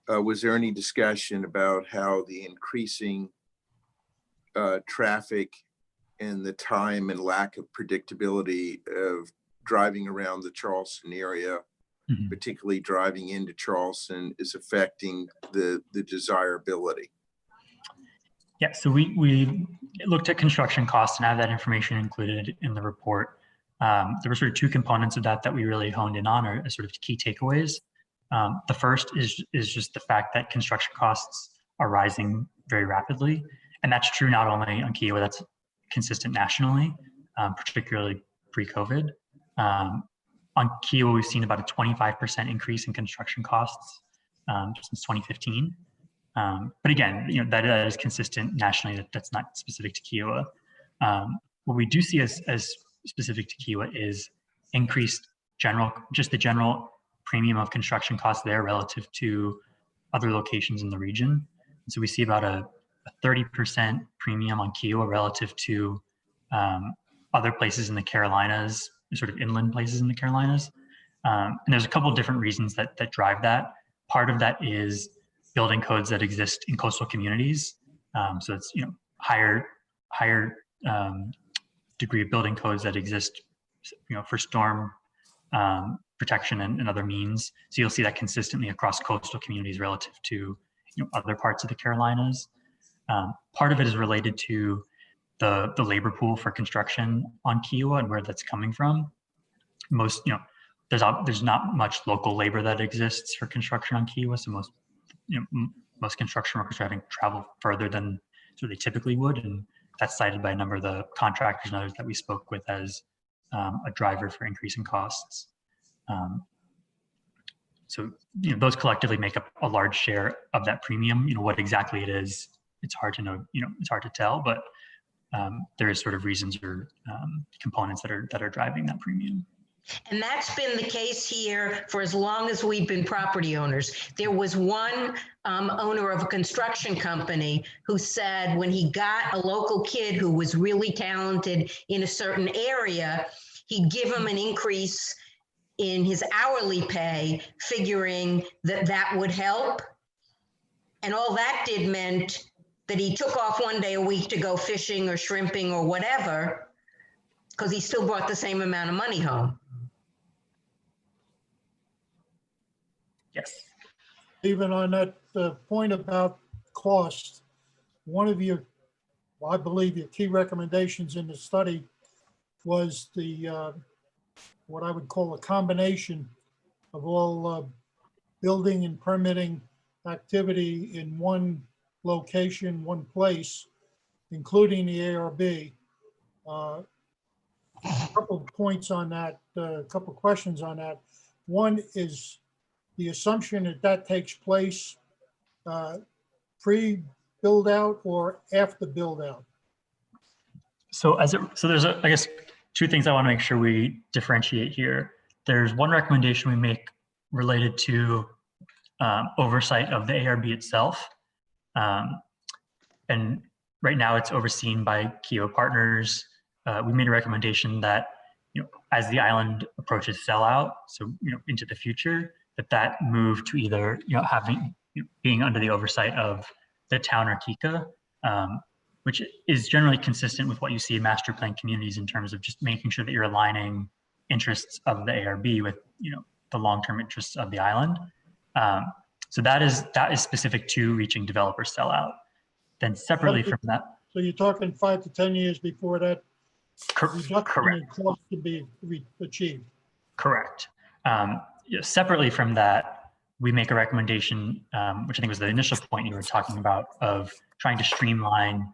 was there any discussion about how the increasing traffic and the time and lack of predictability of driving around the Charleston area, particularly driving into Charleston, is affecting the desirability? Yeah, so we looked at construction costs and have that information included in the report. There were sort of two components of that we really honed in on, or sort of key takeaways. The first is just the fact that construction costs are rising very rapidly. And that's true not only on Kiowa, that's consistent nationally, particularly pre-COVID. on Kiowa, we've seen about a 25% increase in construction costs since 2015. But again, that is consistent nationally. That's not specific to Kiowa. What we do see as specific to Kiowa is increased the general premium of construction costs there relative to other locations in the region. And so we see about a 30% premium on Kiowa relative to other places in the Carolinas, sort of inland places in the Carolinas. And there's a couple of different reasons that drive that. Part of that is building codes that exist in coastal communities. So it's higher degree of building codes that exist for storm protection and other means. So you'll see that consistently across coastal communities relative to other parts of the Carolinas. Part of it is related to the labor pool for construction on Kiowa and where that's coming from. There's not much local labor that exists for construction on Kiowa, so most construction workers are having to travel further than they typically would, and that's cited by a number of the contractors and others that we spoke with as a driver for increasing costs. So those collectively make up a large share of that premium. What exactly it is, it's hard to know. It's hard to tell, but there is sort of reasons or components that are driving that premium. And that's been the case here for as long as we've been property owners. There was one owner of a construction company who said when he got a local kid who was really talented in a certain area, he'd give him an increase in his hourly pay, figuring that would help. And all that did meant that he took off one day a week to go fishing or shrimping or whatever, because he still brought the same amount of money home. Yes. Even on that point about cost, one of your, I believe your key recommendations in the study was the what I would call a combination of all building and permitting activity in one location, one place, including the ARB. A couple of points on that, a couple of questions on that. One is the assumption that takes place pre-build out or after build out. So there's I guess two things I want to make sure we differentiate here. There's one recommendation we make related to oversight of the ARB itself. And right now it's overseen by Kiowa partners. We made a recommendation that, as the island approaches sellout, so, into the future, that move to either, being under the oversight of the town or KICA, which is generally consistent with what you see in master plan communities in terms of just making sure that you're aligning interests of the ARB with, the long-term interests of the island. So that is specific to reaching developer sellout. Then separately from that. So you're talking 5 to 10 years before that reduction in cost to be achieved. Correct. Separately from that, we make a recommendation, which I think was the initial point you were talking about, of trying to streamline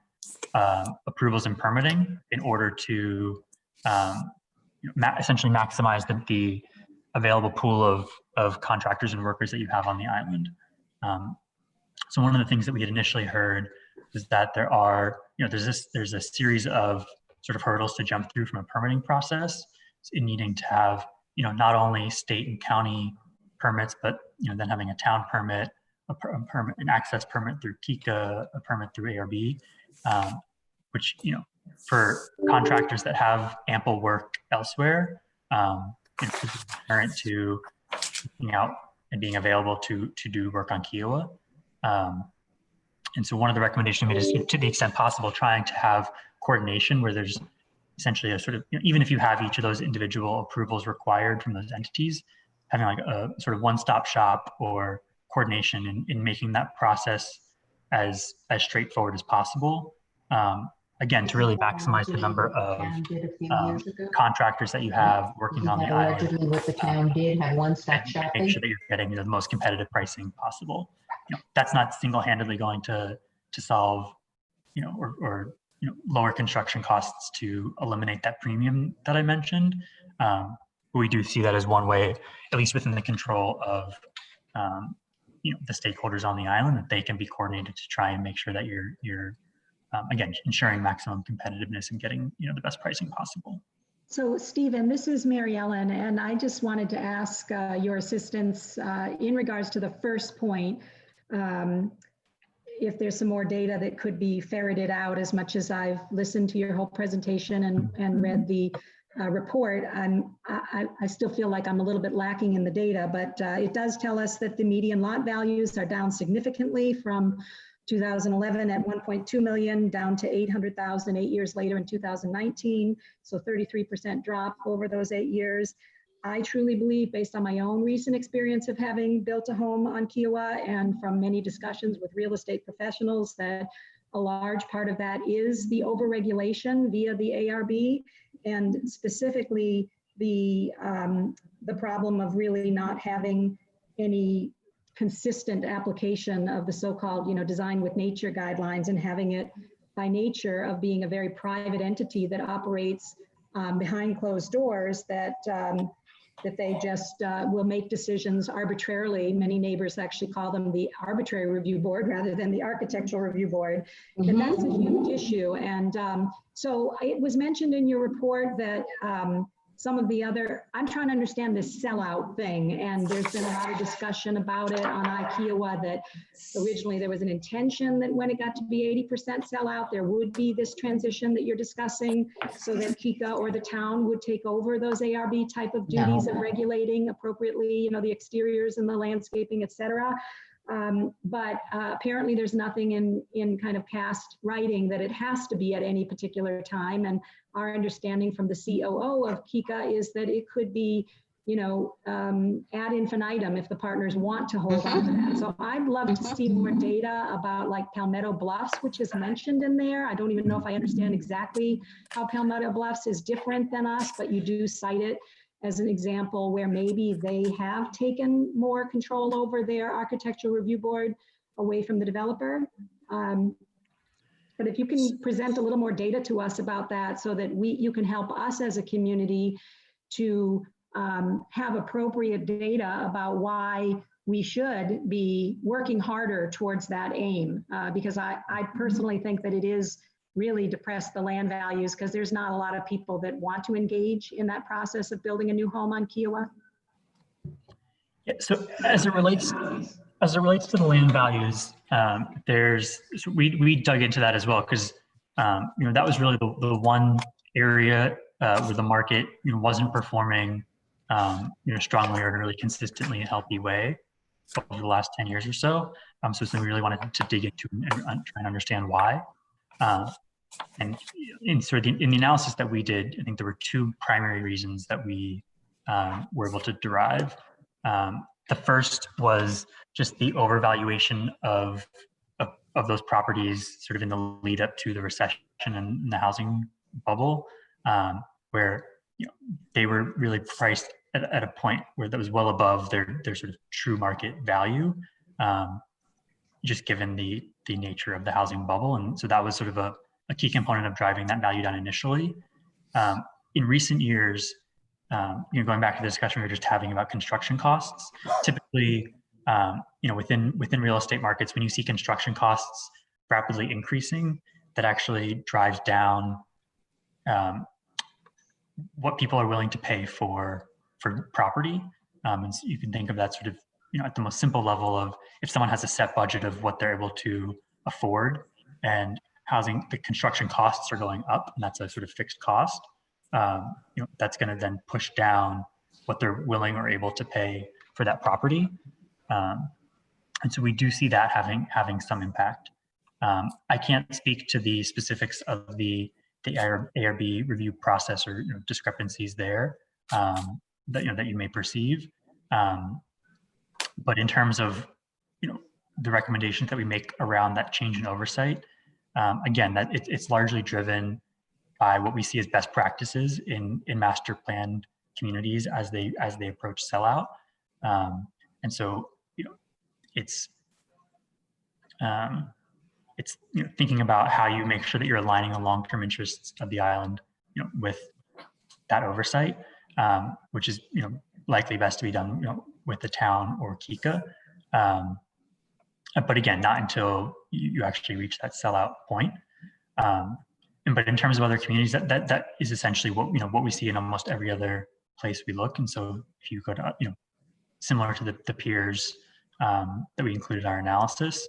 approvals and permitting in order to essentially maximize the available pool of contractors and workers that you have on the island. So one of the things that we had initially heard is that there's a series of sort of hurdles to jump through from a permitting process in needing to have, not only state and county permits, but, then having a town permit, an access permit through KICA, a permit through ARB, which, for contractors that have ample work elsewhere, it's inherent to being out and being available to do work on Kiowa. And so one of the recommendations we made is, to the extent possible, trying to have coordination where there's essentially a sort of, even if you have each of those individual approvals required from those entities, having like a sort of one-stop shop or coordination in making that process as straightforward as possible. Again, to really maximize the number of contractors that you have working on the island. Allegedly what the town did, have one-stop shopping. Make sure that you're getting the most competitive pricing possible. That's not single-handedly going to solve, or lower construction costs to eliminate that premium that I mentioned. we do see that as one way, at least within the control of the stakeholders on the island, that they can be coordinated to try and make sure that you're again, ensuring maximum competitiveness and getting the best pricing possible. So Stephen, this is Mary Ellen, and I just wanted to ask your assistance in regards to the first point. If there's some more data that could be ferreted out, as much as I've listened to your whole presentation and read the report, I still feel like I'm a little bit lacking in the data, but it does tell us that the median lot values are down significantly from 2011 at 1.2 million down to 800,000 8 years later in 2019. So 33% drop over those 8 years. I truly believe, based on my own recent experience of having built a home on Kiowa and from many discussions with real estate professionals, that a large part of that is the overregulation via the ARB, and specifically the problem of really not having any consistent application of the so-called, design with nature guidelines, and having it by nature of being a very private entity that operates behind closed doors, that they just will make decisions arbitrarily. Many neighbors actually call them the arbitrary review board rather than the architectural review board. And that's a huge issue. And so it was mentioned in your report that some of the other, I'm trying to understand this sellout thing, and there's been a lot of discussion about it on iKiowa, that originally there was an intention that when it got to be 80% sellout, there would be this transition that you're discussing, so that Kika or the town would take over those ARB type of duties of regulating appropriately, the exteriors and the landscaping, et cetera. But apparently there's nothing in kind of cast writing that it has to be at any particular time. And our understanding from the COO of Kika is that it could be, ad infinitum if the partners want to hold on to that. So I'd love to see more data about like Palmetto Bluffs, which is mentioned in there. I don't even know if I understand exactly how Palmetto Bluffs is different than us, but you do cite it as an example where maybe they have taken more control over their architectural review board away from the developer. But if you can present a little more data to us about that, so that you can help us as a community to have appropriate data about why we should be working harder towards that aim. Because I personally think that it is really depress the land values, because there's not a lot of people that want to engage in that process of building a new home on Kiowa. Yeah, so as it relates to the land values, we dug into that as well, because that was really the one area where the market wasn't performing strongly or in a really consistently healthy way over the last 10 years or so. So something we really wanted to dig into and try and understand why. And in the analysis that we did, I think there were two primary reasons that we were able to derive. The first was just the overvaluation of those properties sort of in the lead up to the recession and the housing bubble, where they were really priced at a point where that was well above their sort of true market value, just given the nature of the housing bubble. And so that was sort of a key component of driving that value down initially. In recent years, going back to the discussion we were just having about construction costs, typically, within real estate markets, when you see construction costs rapidly increasing, that actually drives down what people are willing to pay for property. And so you can think of that sort of, at the most simple level of, if someone has a set budget of what they're able to afford, and the construction costs are going up, and that's a sort of fixed cost, that's going to then push down what they're willing or able to pay for that property. And so we do see that having some impact. I can't speak to the specifics of the ARB review process or discrepancies there that you may perceive. But in terms of the recommendations that we make around that change in oversight, again, that it's largely driven by what we see as best practices in master planned communities as they approach sellout. And so it's thinking about how you make sure that you're aligning the long-term interests of the island with that oversight. which is likely best to be done with the town or Kika. But again, not until you actually reach that sellout point. But in terms of other communities, that is essentially what we see in almost every other place we look. And so if you go to similar to the peers that we included in our analysis,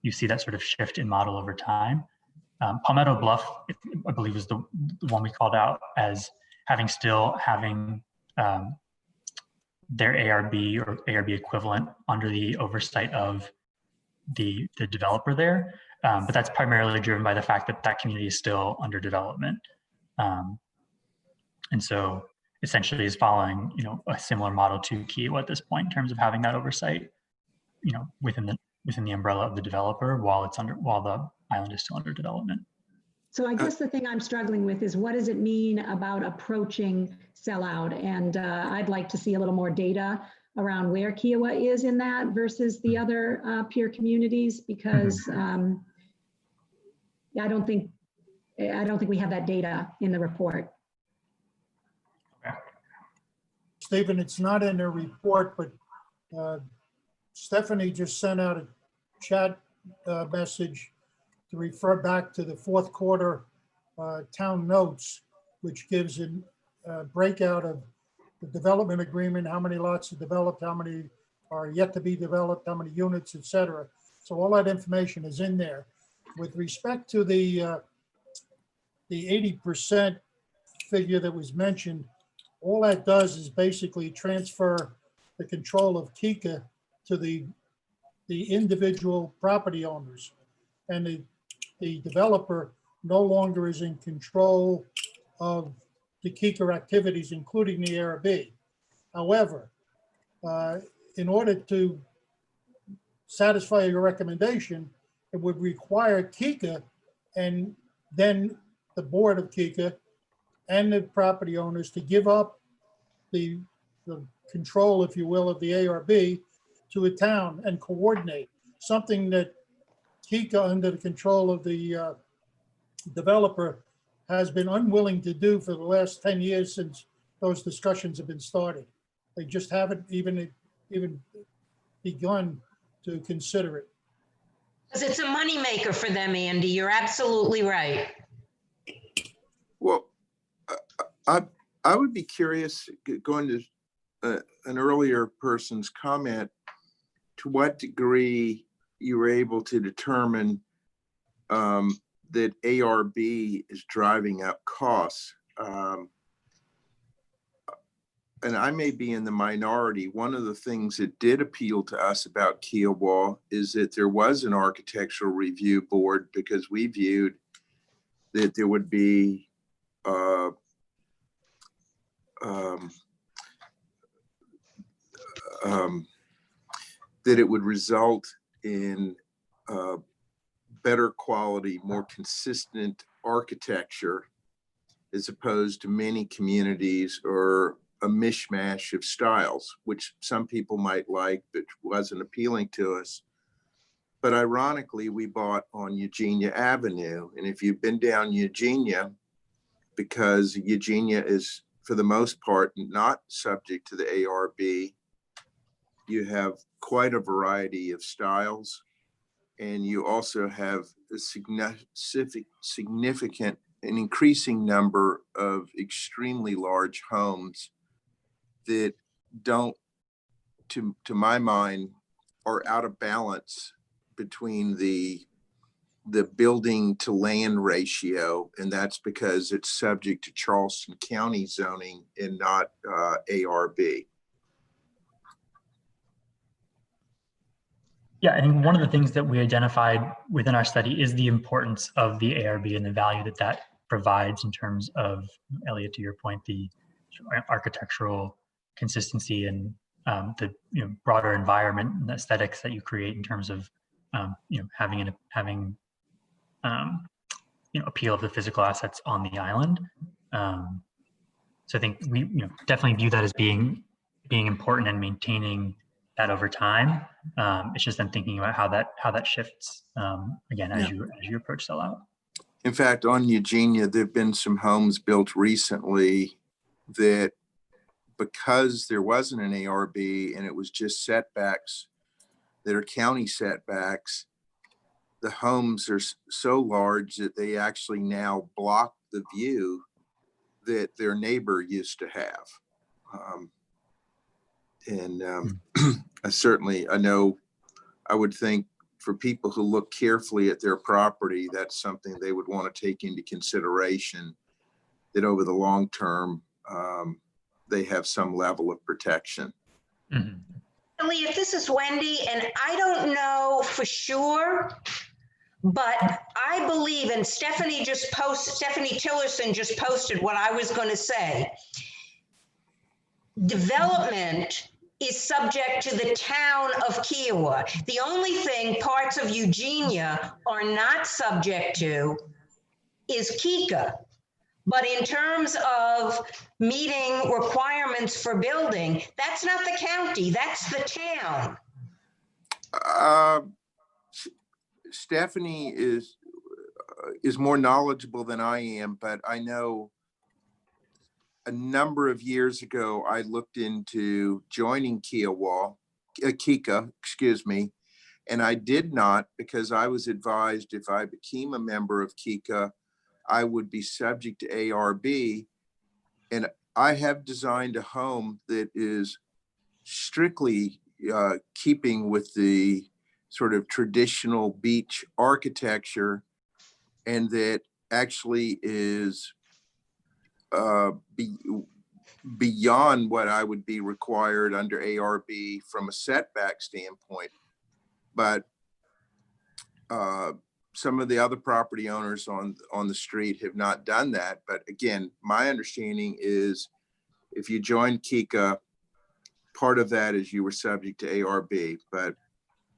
you see that sort of shift in model over time. Palmetto Bluff, I believe, is the one we called out as still having their ARB or ARB equivalent under the oversight of the developer there. But that's primarily driven by the fact that that community is still under development. And so essentially is following, a similar model to Kiowa at this point in terms of having that oversight, within the umbrella of the developer while the island is still under development. So I guess the thing I'm struggling with is what does it mean about approaching sellout? And I'd like to see a little more data around where Kiowa is in that versus the other peer communities, because I don't think we have that data in the report. Stephen, it's not in the report, but Stephanie just sent out a chat message to refer back to the fourth quarter town notes, which gives a breakout of the development agreement, how many lots are developed, how many are yet to be developed, how many units, et cetera. So all that information is in there. With respect to the 80% figure that was mentioned, all that does is basically transfer the control of Kika to the individual property owners. And the developer no longer is in control of the Kika activities, including the ARB. However, in order to satisfy your recommendation, it would require Kika and then the board of Kika and the property owners to give up the control, if you will, of the ARB to a town and coordinate, something that Kika, under the control of the developer, has been unwilling to do for the last 10 years since those discussions have been started. They just haven't even begun to consider it. Because it's a moneymaker for them, Andy. You're absolutely right. Well, I would be curious, going to an earlier person's comment, to what degree you were able to determine that ARB is driving up costs. And I may be in the minority. One of the things that did appeal to us about Kiowa is that there was an architectural review board, because we viewed that there would be that it would result in better quality, more consistent architecture, as opposed to many communities or a mishmash of styles, which some people might like, but wasn't appealing to us. But ironically, we bought on Eugenia Avenue. And if you've been down Eugenia, because Eugenia is, for the most part, not subject to the ARB, you have quite a variety of styles. And you also have a significant and increasing number of extremely large homes that don't, to my mind, are out of balance between the building to land ratio. And that's because it's subject to Charleston County zoning and not ARB. Yeah, I think one of the things that we identified within our study is the importance of the ARB and the value that that provides in terms of, Elliot, to your point, the architectural consistency and the broader environment and aesthetics that you create in terms of having appeal of the physical assets on the island. So I think we definitely view that as being important and maintaining that over time. It's just then thinking about how that shifts again as you approach sellout. In fact, on Eugenia, there've been some homes built recently that because there wasn't an ARB and it was just setbacks that are county setbacks, the homes are so large that they actually now block the view that their neighbor used to have. I would think for people who look carefully at their property, that's something they would want to take into consideration, that over the long term, they have some level of protection. Mhm. Elliot, this is Wendy, and I don't know for sure, but I believe, and Stephanie Tillerson just posted what I was going to say. Development is subject to the town of Kiowa. The only thing parts of Eugenia are not subject to is Kika. But in terms of meeting requirements for building, that's not the county, that's the town. Stephanie is more knowledgeable than I am, but I know a number of years ago, I looked into joining Kika, excuse me, and I did not, because I was advised if I became a member of Kika, I would be subject to ARB. And I have designed a home that is strictly keeping with the sort of traditional beach architecture, and that actually is beyond what I would be required under ARB from a setback standpoint. But some of the other property owners on the street have not done that. But again, my understanding is if you join Kika, part of that is you were subject to ARB, but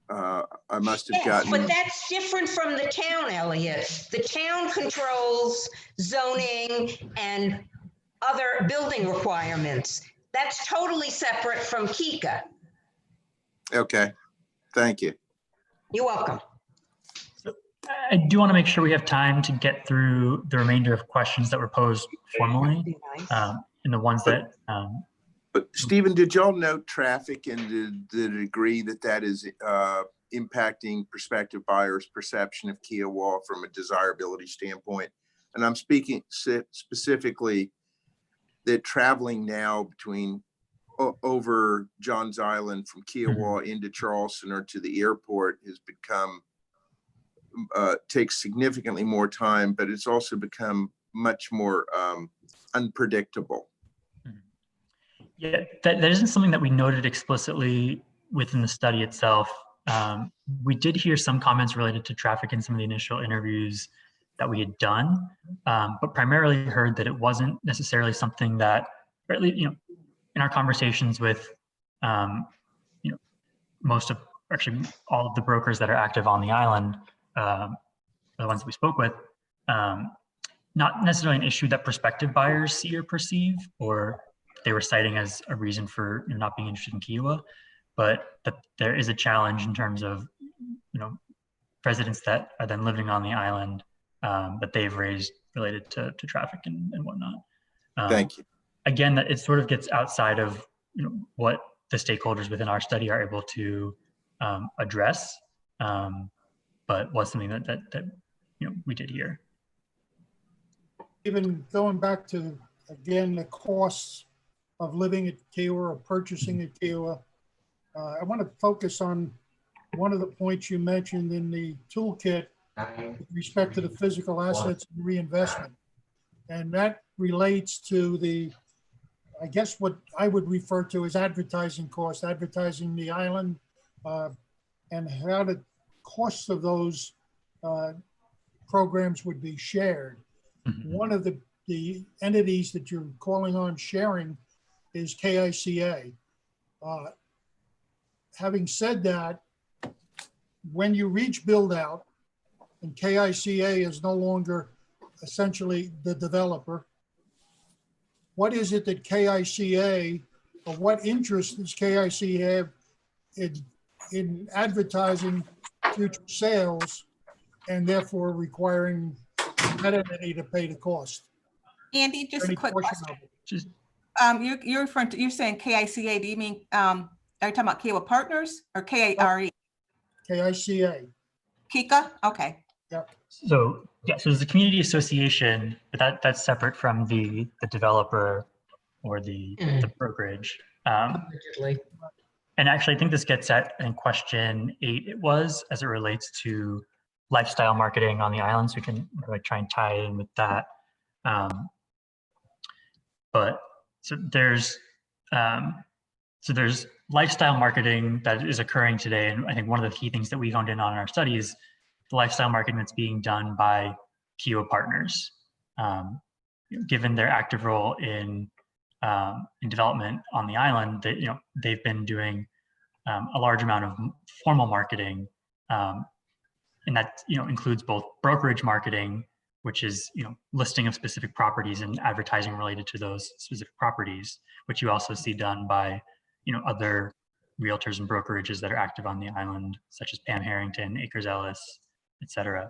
I must have Yes, gotten. but that's different from the town, Elliot. The town controls zoning and other building requirements. That's totally separate from Kika. Okay, thank you. You're welcome. I do want to make sure we have time to get through the remainder of questions that were posed formally, and the ones that. But Stephen, did y'all note traffic and the degree that is impacting prospective buyers' perception of Kiowa from a desirability standpoint? And I'm speaking specifically that traveling now between over Johns Island from Kiowa into Charleston or to the airport has become takes significantly more time, but it's also become much more unpredictable. Yeah, that isn't something that we noted explicitly within the study itself. We did hear some comments related to traffic in some of the initial interviews that we had done, but primarily heard that it wasn't necessarily something that, or at least, in our conversations with, most of, actually all of the brokers that are active on the island, the ones that we spoke with, not necessarily an issue that prospective buyers see or perceive, or they were citing as a reason for not being interested in Kiowa, but that there is a challenge in terms of, residents that are then living on the island that they've raised related to traffic and whatnot. Thank you. Again, that it sort of gets outside of what the stakeholders within our study are able to address, but was something that we did hear. Even going back to, again, the costs of living at Kiowa or purchasing at Kiowa, I want to focus on one of the points you mentioned in the toolkit with respect to the physical assets and reinvestment. And that relates to the, I guess what I would refer to as advertising costs, advertising the island, and how the costs of those programs would be shared. One of the entities that you're calling on sharing is KICA. Having said that, when you reach build out and KICA is no longer essentially the developer, what is it that KICA, or what interest does KICA have in advertising future sales and therefore requiring that entity to pay the cost? Andy, just a quick question. you're referring to, you're saying KICA, do you mean, are you talking about Kiowa Partners or KARE? KICA. Kika? Okay. Yep. So yeah, so there's a community association, but that's separate from the developer or the brokerage. Allegedly. And actually, I think this gets at in question 8 it was, as it relates to lifestyle marketing on the island. So we can like try and tie it in with that. But so there's lifestyle marketing that is occurring today, and I think one of the key things that we honed in on in our study is the lifestyle marketing that's being done by Kiowa partners, given their active role in development on the island. That they've been doing a large amount of formal marketing, and that includes both brokerage marketing, which is listing of specific properties and advertising related to those specific properties, which you also see done by other realtors and brokerages that are active on the island, such as Pam Harrington, Acres Ellis, etc.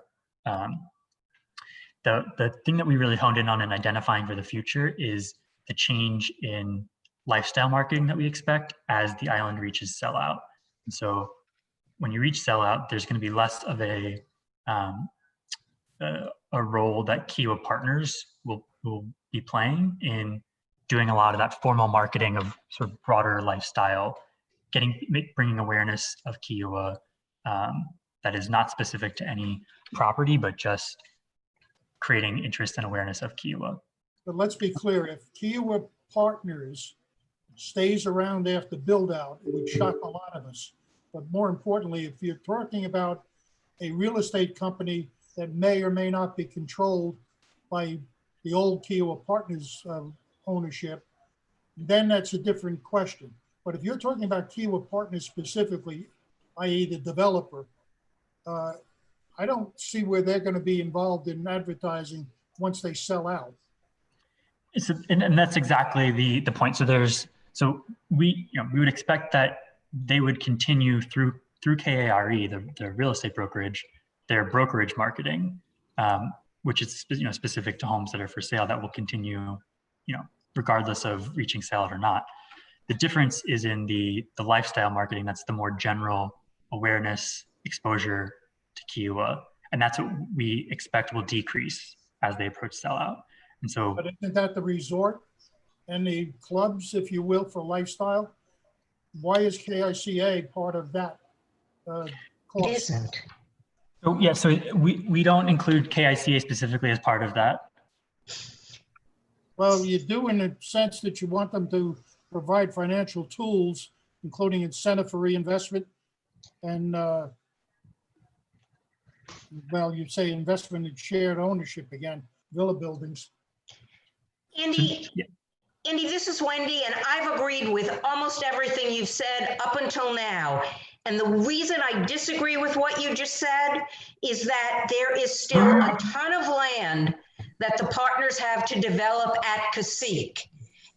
The thing that we really honed in on and identifying for the future is the change in lifestyle marketing that we expect as the island reaches sellout. And so when you reach sellout, there's going to be less of a role that Kiowa partners will be playing in doing a lot of that formal marketing of sort of broader lifestyle, bringing awareness of Kiowa that is not specific to any property, but just creating interest and awareness of Kiowa. But let's be clear, if Kiowa Partners stays around after build out, it would shock a lot of us. But more importantly, if you're talking about a real estate company that may or may not be controlled by the old Kiowa Partners ownership, then that's a different question. But if you're talking about Kiowa Partners specifically, i.e. the developer, I don't see where they're going to be involved in advertising once they sell out. And that's exactly the point. So we would expect that they would continue through KARE, the real estate brokerage, their brokerage marketing, which is specific to homes that are for sale, that will continue, regardless of reaching sale or not. The difference is in the lifestyle marketing. That's the more general awareness, exposure to Kiowa, and that's what we expect will decrease as they approach sellout. And so, but isn't that the resort and the clubs, if you will, for lifestyle? Why is KICA part of that cost? It isn't. So yeah, so we don't include KICA specifically as part of that. Well, you do in the sense that you want them to provide financial tools, including incentive for reinvestment and, well, you say investment in shared ownership again, villa buildings. Andy, this is Wendy, and I've agreed with almost everything you've said up until now. And the reason I disagree with what you just said is that there is still a ton of land that the partners have to develop at Cacique.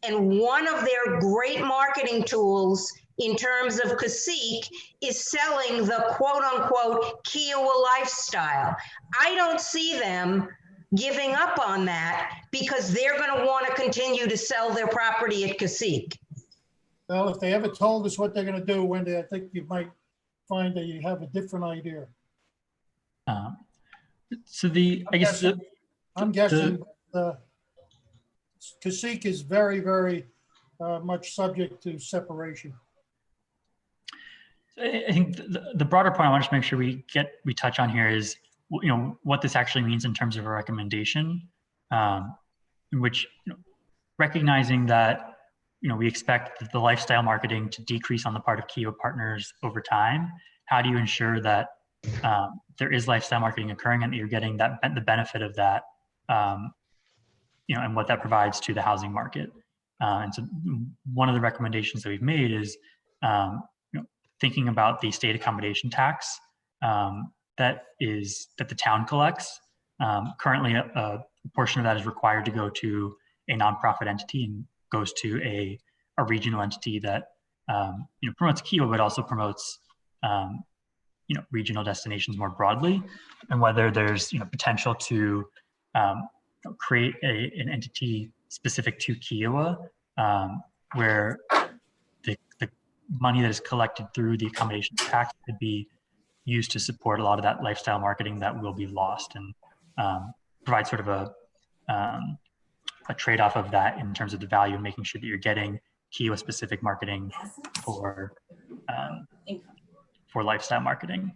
And one of their great marketing tools in terms of Cacique is selling the quote unquote Kiowa lifestyle. I don't see them giving up on that because they're going to want to continue to sell their property at Cacique. Well, if they ever told us what they're going to do, Wendy, I think you might find that you have a different idea. I'm guessing Cacique is very, very much subject to separation. I think the broader point I want to make sure we touch on here is what this actually means in terms of a recommendation, in which recognizing that we expect the lifestyle marketing to decrease on the part of Kiowa partners over time. How do you ensure that there is lifestyle marketing occurring and that you're getting the benefit of that, and what that provides to the housing market? And so one of the recommendations that we've made is thinking about the state accommodation tax that the town collects. Currently, a portion of that is required to go to a nonprofit entity and goes to a regional entity that promotes Kiowa, but also promotes regional destinations more broadly, and whether there's potential to create an entity specific to Kiowa where the money that is collected through the accommodation tax could be used to support a lot of that lifestyle marketing that will be lost, and provide sort of a trade-off of that in terms of the value and making sure that you're getting Kiowa specific marketing for lifestyle marketing.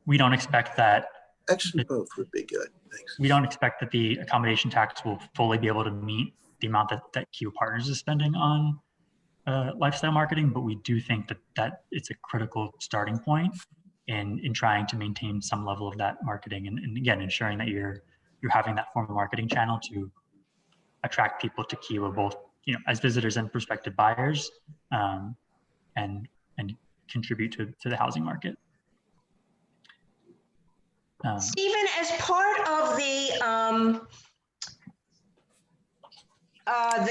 We don't expect that. Actually, both would be good. Thanks. We don't expect that the accommodation tax will fully be able to meet the amount that Kiowa Partners is spending on lifestyle marketing, but we do think that it's a critical starting point in trying to maintain some level of that marketing, and again, ensuring that you're having that formal marketing channel to attract people to Kiowa, both as visitors and prospective buyers, and contribute to the housing market. Stephen, as part of the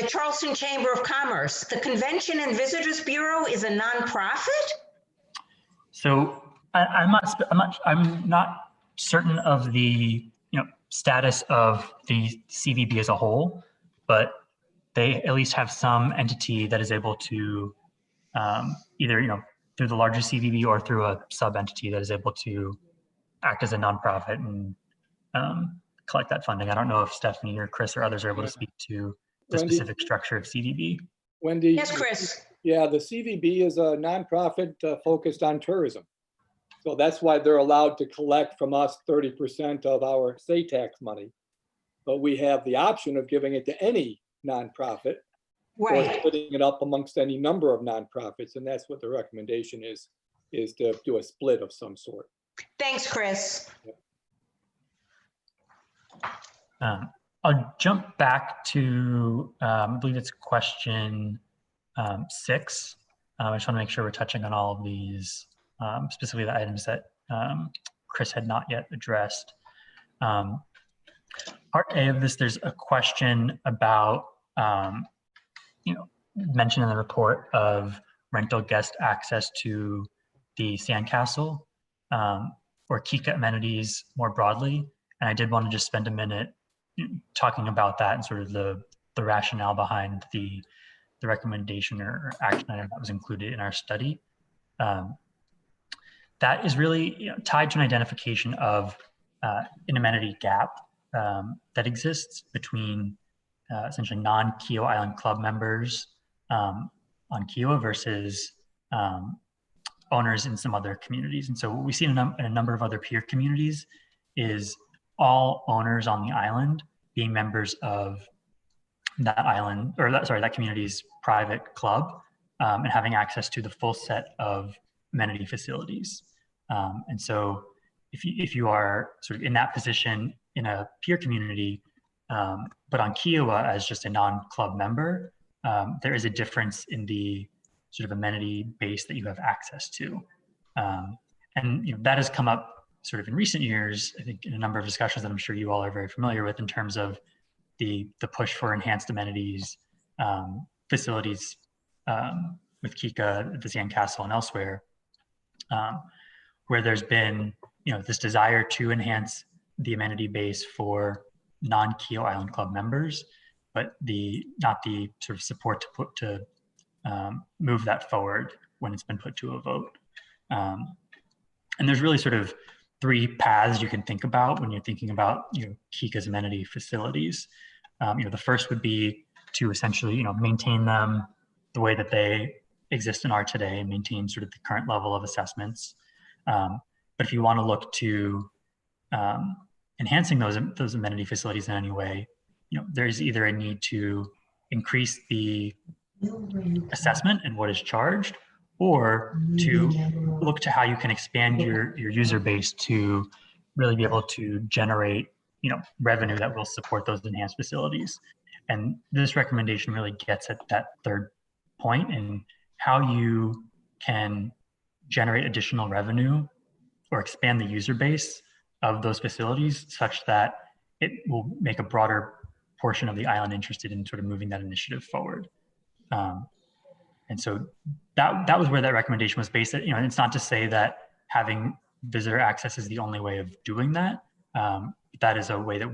Charleston Chamber of Commerce, the Convention and Visitors Bureau is a nonprofit? So I'm not certain of the status of the CVB as a whole, but they at least have some entity that is able to either through the larger CVB or through a sub entity that is able to act as a nonprofit and collect that funding. I don't know if Stephanie or Chris or others are able to speak to the specific structure of CVB. Wendy? Yes, Chris. Yeah, the CVB is a nonprofit focused on tourism. So that's why they're allowed to collect from us 30% of our state tax money. But we have the option of giving it to any nonprofit, or splitting it up amongst any number of nonprofits. And that's what the recommendation is to do a split of some sort. Thanks, Chris. I'll jump back to, I believe it's question 6. I just want to make sure we're touching on all of these, specifically the items that Chris had not yet addressed. Part A of this, there's a question about, mentioned in the report of rental guest access to the sandcastle or Kika amenities more broadly. And I did want to just spend a minute talking about that and sort of the rationale behind the recommendation or action item that was included in our study. That is really tied to an identification of an amenity gap that exists between essentially non-Kiowa Island Club members on Kiowa versus owners in some other communities. And so what we see in a number of other peer communities is all owners on the island being members of that island, or that community's private club, and having access to the full set of amenity facilities. And so if you are sort of in that position in a peer community, but on Kiowa as just a non-club member, there is a difference in the sort of amenity base that you have access to. And that has come up sort of in recent years, I think in a number of discussions that I'm sure you all are very familiar with in terms of the push for enhanced amenities, facilities with Kika, the Sandcastle, and elsewhere, where there's been this desire to enhance the amenity base for non-Kiowa Island Club members, but not the sort of support to move that forward when it's been put to a vote. And there's really sort of 3 paths you can think about when you're thinking about Kika's amenity facilities. The first would be to essentially maintain them the way that they exist and are today, and maintain sort of the current level of assessments. But if you want to look to enhancing those amenity facilities in any way, there's either a need to increase the assessment and what is charged, or to look to how you can expand your user base to really be able to generate revenue that will support those enhanced facilities. And this recommendation really gets at that third point, and how you can generate additional revenue or expand the user base of those facilities such that it will make a broader portion of the island interested in sort of moving that initiative forward. And so that was where that recommendation was based. It's not to say that having visitor access is the only way of doing that. That is a way that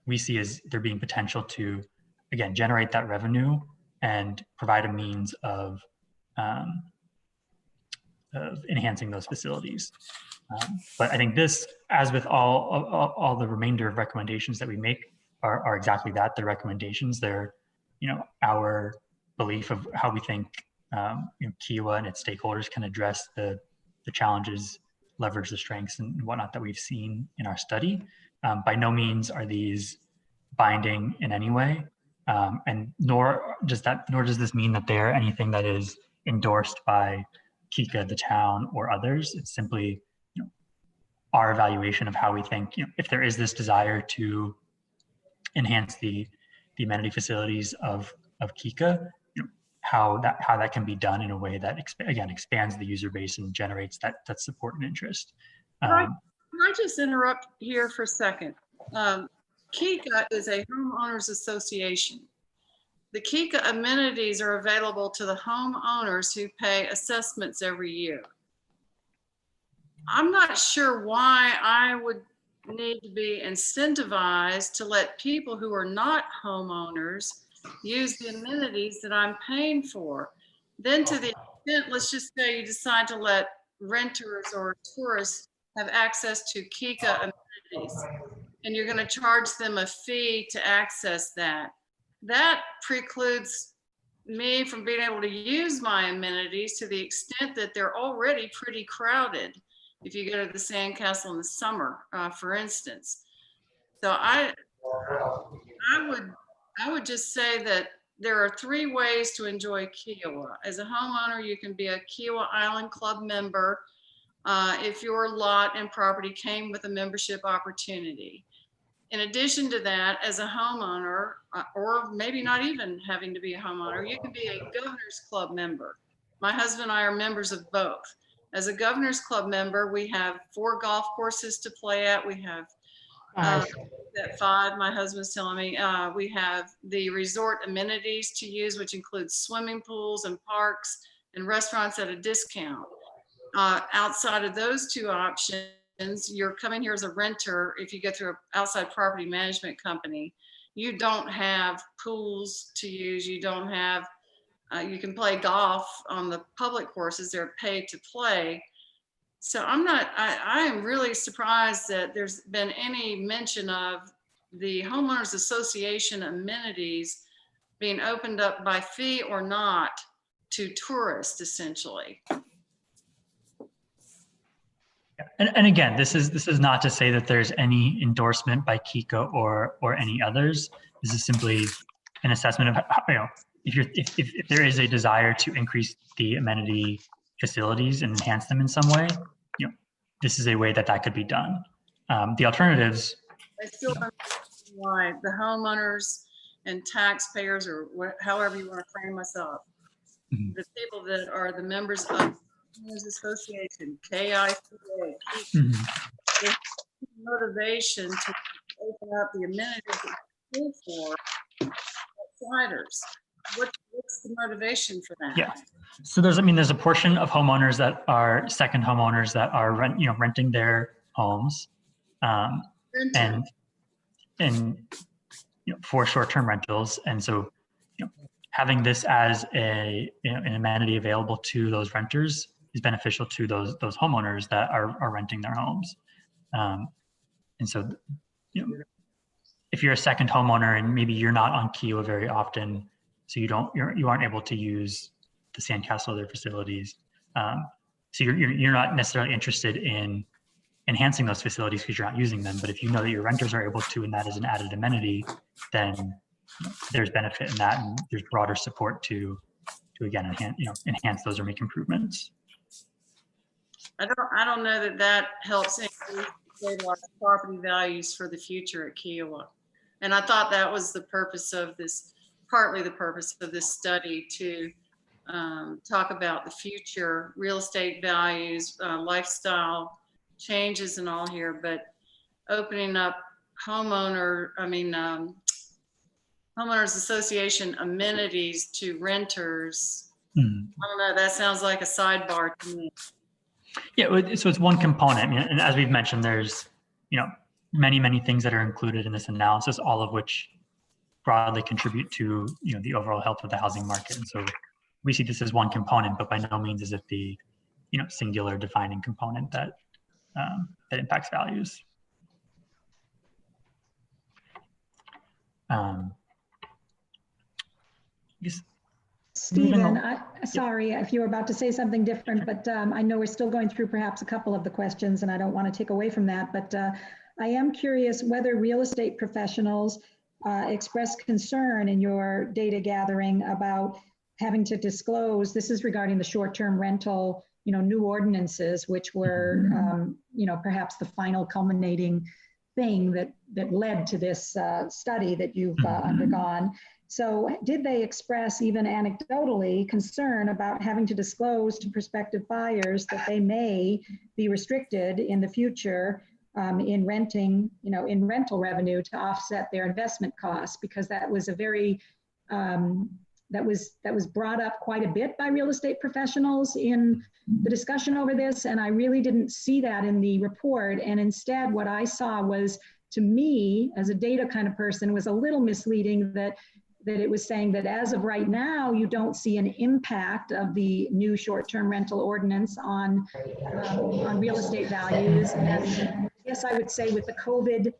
we see as there being potential to again, generate that revenue and provide a means of enhancing those facilities. But I think this, as with all the remainder of recommendations that we make, are exactly that. They're recommendations. They're, our belief of how we think Kiowa and its stakeholders can address the challenges, leverage the strengths and whatnot that we've seen in our study. By no means are these binding in any way, and nor does this mean that they're anything that is endorsed by KICA, the town, or others. It's simply our evaluation of how we think, if there is this desire to enhance the amenity facilities of KICA, how that can be done in a way that again expands the user base and generates that support and interest. Can I just interrupt here for a second? KICA is a homeowners association. The KICA amenities are available to the homeowners who pay assessments every year. I'm not sure why I would need to be incentivized to let people who are not homeowners use the amenities that I'm paying for. Then to the extent, let's just say you decide to let renters or tourists have access to KICA amenities, and you're going to charge them a fee to access that. That precludes me from being able to use my amenities to the extent that they're already pretty crowded. If you go to the Sandcastle in the summer, for instance. So I would just say that there are 3 ways to enjoy Kiowa. As a homeowner, you can be a Kiowa Island Club member if your lot and property came with a membership opportunity. In addition to that, as a homeowner, or maybe not even having to be a homeowner, you can be a Governor's Club member. My husband and I are members of both. As a Governor's Club member, we have 4 golf courses to play at. We have at 5, my husband's telling me. We have the resort amenities to use, which includes swimming pools and parks and restaurants at a discount. Outside of those 2 options, you're coming here as a renter. If you go through an outside property management company, you don't have pools to use. You don't have, you can play golf on the public courses. They're paid to play. So I am really surprised that there's been any mention of the homeowners association amenities being opened up by fee or not to tourists, essentially. And again, this is not to say that there's any endorsement by KICA or any others. This is simply an assessment of how, if there is a desire to increase the amenity facilities and enhance them in some way, this is a way that could be done. The alternatives. I still don't understand why the homeowners and taxpayers, or however you want to frame us up, the people that are the members of Homeowners Association, KICA, motivation to open up the amenities that we pay for outsiders. What's the motivation for that? Yeah. So there's a portion of homeowners that are second homeowners that are renting their homes, and for short-term rentals, and so having this as an amenity available to those renters is beneficial to those homeowners that are renting their homes, and so if you're a second homeowner and maybe you're not on Kiowa very often, so you aren't able to use the Sandcastle or their facilities, so you're not necessarily interested in enhancing those facilities because you're not using them. But if you know that your renters are able to, and that is an added amenity, then there's benefit in that, and there's broader support to again enhance those or make improvements. I don't know that helps increase stabilize property values for the future at Kiowa. And I thought that was the purpose of this, partly the purpose of this study, to talk about the future real estate values, lifestyle changes and all here, but opening up homeowners association amenities to renters. I don't know, that sounds like a sidebar to me. Yeah, so it's one component, and as we've mentioned, there's many things that are included in this analysis, all of which broadly contribute to the overall health of the housing market. And so we see this as one component, but by no means is it the singular defining component that that impacts values. Stephen, sorry if you were about to say something different, but I know we're still going through perhaps a couple of the questions and I don't want to take away from that, but I am curious whether real estate professionals express concern in your data gathering about having to disclose, this is regarding the short-term rental, new ordinances, which were, perhaps the final culminating thing that led to this study that you've undergone. So did they express even anecdotally concern about having to disclose to prospective buyers that they may be restricted in the future in renting, in rental revenue to offset their investment costs? Because that was a very, that was brought up quite a bit by real estate professionals in the discussion over this. And I really didn't see that in the report. And instead, what I saw was, to me, as a data kind of person, was a little misleading that it was saying that as of right now, you don't see an impact of the new short-term rental ordinance on real estate values. And yes, I would say with the COVID,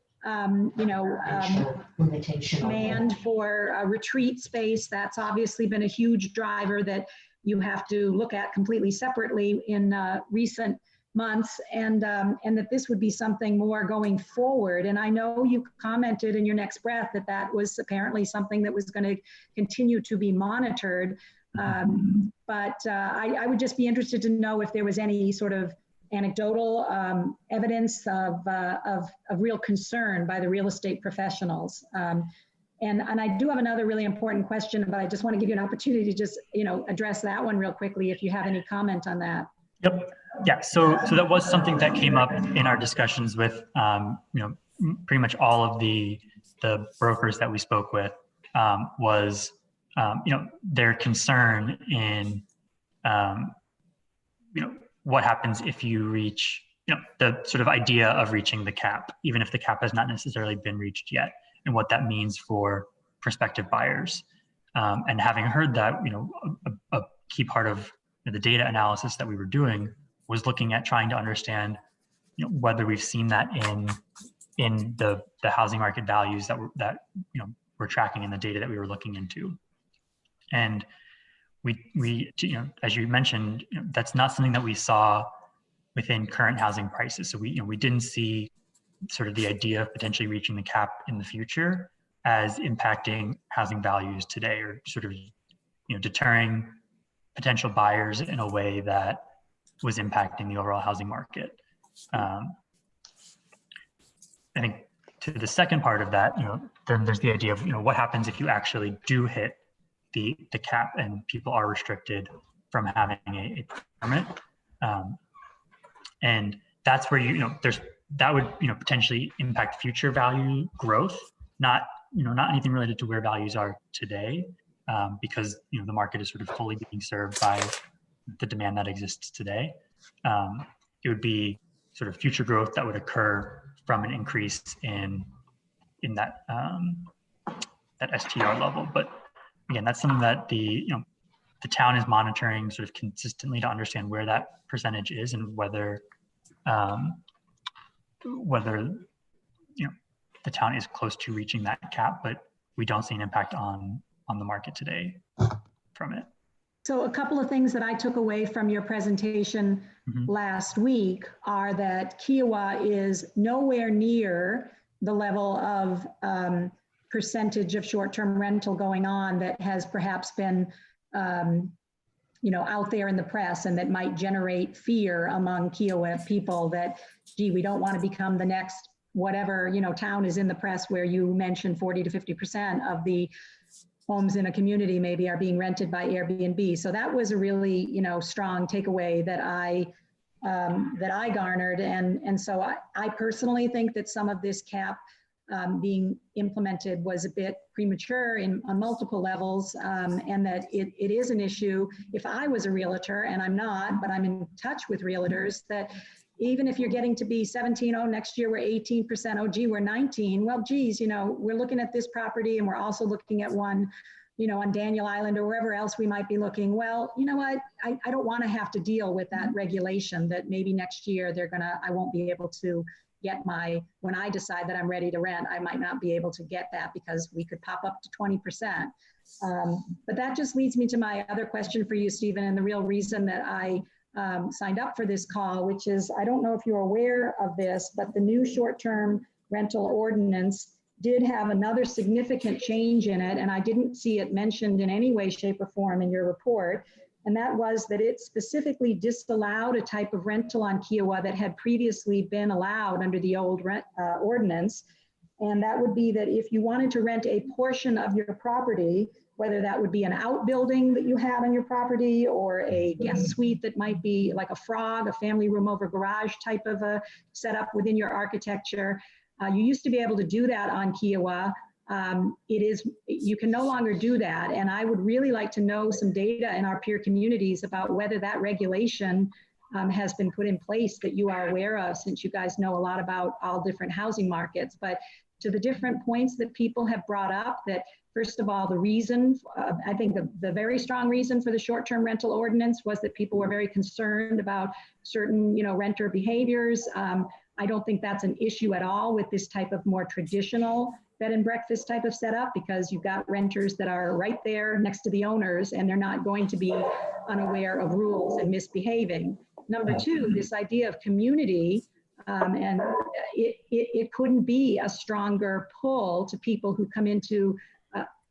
demand for a retreat space, that's obviously been a huge driver that you have to look at completely separately in recent months, and that this would be something more going forward. And I know you commented in your next breath that was apparently something that was going to continue to be monitored. But I would just be interested to know if there was any sort of anecdotal evidence of real concern by the real estate professionals. And I do have another really important question, but I just want to give you an opportunity to just address that one real quickly if you have any comment on that. Yep. Yeah. So that was something that came up in our discussions with pretty much all of the brokers that we spoke with, was their concern in what happens if you reach the sort of idea of reaching the cap, even if the cap has not necessarily been reached yet, and what that means for prospective buyers. And having heard that, a key part of the data analysis that we were doing was looking at trying to understand whether we've seen that in the housing market values that we're tracking in the data that we were looking into. And we as you mentioned, that's not something that we saw within current housing prices. So we didn't see sort of the idea of potentially reaching the cap in the future as impacting housing values today, or sort of deterring potential buyers in a way that was impacting the overall housing market. I think to the second part of that, then there's the idea of what happens if you actually do hit the cap and people are restricted from having a permit, and that's where that would potentially impact future value growth, not anything related to where values are today, because the market is sort of fully being served by the demand that exists today. It would be sort of future growth that would occur from an increase in that that STR level. But again, that's something that the town is monitoring sort of consistently to understand where that percentage is and whether the town is close to reaching that cap, but we don't see an impact on the market today from it. So a couple of things that I took away from your presentation last week are that Kiowa is nowhere near the level of percentage of short-term rental going on that has perhaps been out there in the press, and that might generate fear among Kiowa people that, gee, we don't want to become the next whatever town is in the press where you mentioned 40 to 50% of the homes in a community maybe are being rented by Airbnb. So that was a really strong takeaway that I garnered, and so I personally think that some of this cap being implemented was a bit premature on multiple levels, and that it is an issue. If I was a realtor, and I'm not, but I'm in touch with realtors, that even if you're getting to be 17, oh, next year we're 18%, oh, gee, we're 19. Well, geez, we're looking at this property and we're also looking at one, on Daniel Island or wherever else we might be looking. Well, you know what? I don't want to have to deal with that regulation that maybe next year I won't be able to get when I decide that I'm ready to rent, I might not be able to get that because we could pop up to 20%. But that just leads me to my other question for you, Stephen, and the real reason that I signed up for this call, which is, I don't know if you're aware of this, but the new short-term rental ordinance did have another significant change in it, and I didn't see it mentioned in any way, shape, or form in your report. And that was that it specifically disallowed a type of rental on Kiowa that had previously been allowed under the old ordinance. And that would be that if you wanted to rent a portion of your property, whether that would be an outbuilding that you had on your property or a guest suite that might be like a frog, a family room over garage type of a setup within your architecture, you used to be able to do that on Kiowa. You can no longer do that. And I would really like to know some data in our peer communities about whether that regulation has been put in place that you are aware of, since you guys know a lot about all different housing markets. But to the different points that people have brought up, that first of all, the reason, I think the very strong reason for the short-term rental ordinance was that people were very concerned about certain, renter behaviors. I don't think that's an issue at all with this type of more traditional bed and breakfast type of setup, because you've got renters that are right there next to the owners and they're not going to be unaware of rules and misbehaving. Number two, this idea of community, and it couldn't be a stronger pull to people who come into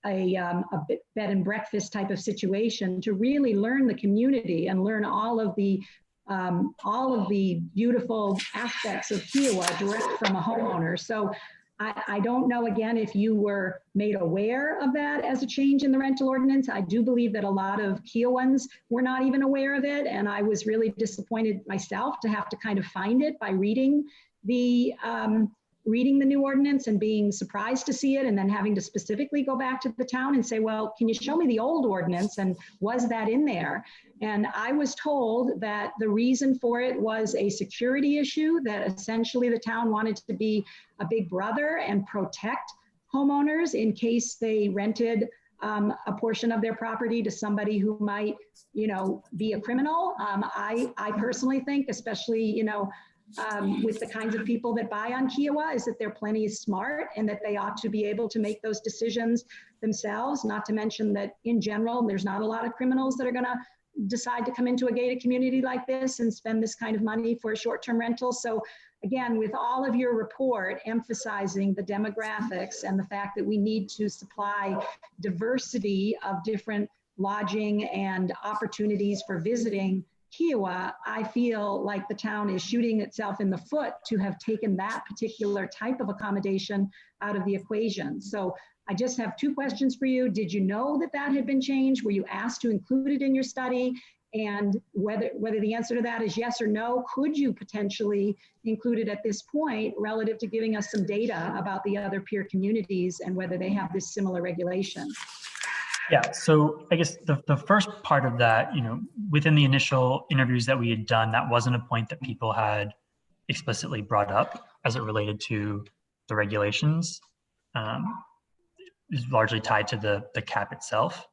a bed and breakfast type of situation to really learn the community and learn all of the beautiful aspects of Kiowa direct from a homeowner. So I don't know, again, if you were made aware of that as a change in the rental ordinance. I do believe that a lot of Kiowans were not even aware of it. And I was really disappointed myself to have to kind of find it by reading the new ordinance and being surprised to see it, and then having to specifically go back to the town and say, well, can you show me the old ordinance and was that in there? And I was told that the reason for it was a security issue, that essentially the town wanted to be a big brother and protect homeowners in case they rented a portion of their property to somebody who might, be a criminal. I personally think, especially, with the kinds of people that buy on Kiowa, is that they're plenty smart and that they ought to be able to make those decisions themselves, not to mention that in general, there's not a lot of criminals that are gonna decide to come into a gated community like this and spend this kind of money for a short-term rental. So again, with all of your report emphasizing the demographics and the fact that we need to supply diversity of different lodging and opportunities for visiting Kiowa, I feel like the town is shooting itself in the foot to have taken that particular type of accommodation out of the equation. So I just have two questions for you. Did you know that that had been changed? Were you asked to include it in your study? And whether the answer to that is yes or no, could you potentially include it at this point relative to giving us some data about the other peer communities and whether they have this similar regulation? Yeah, so I guess the first part of that, within the initial interviews that we had done, that wasn't a point that people had explicitly brought up as it related to the regulations. Is largely tied to the cap itself.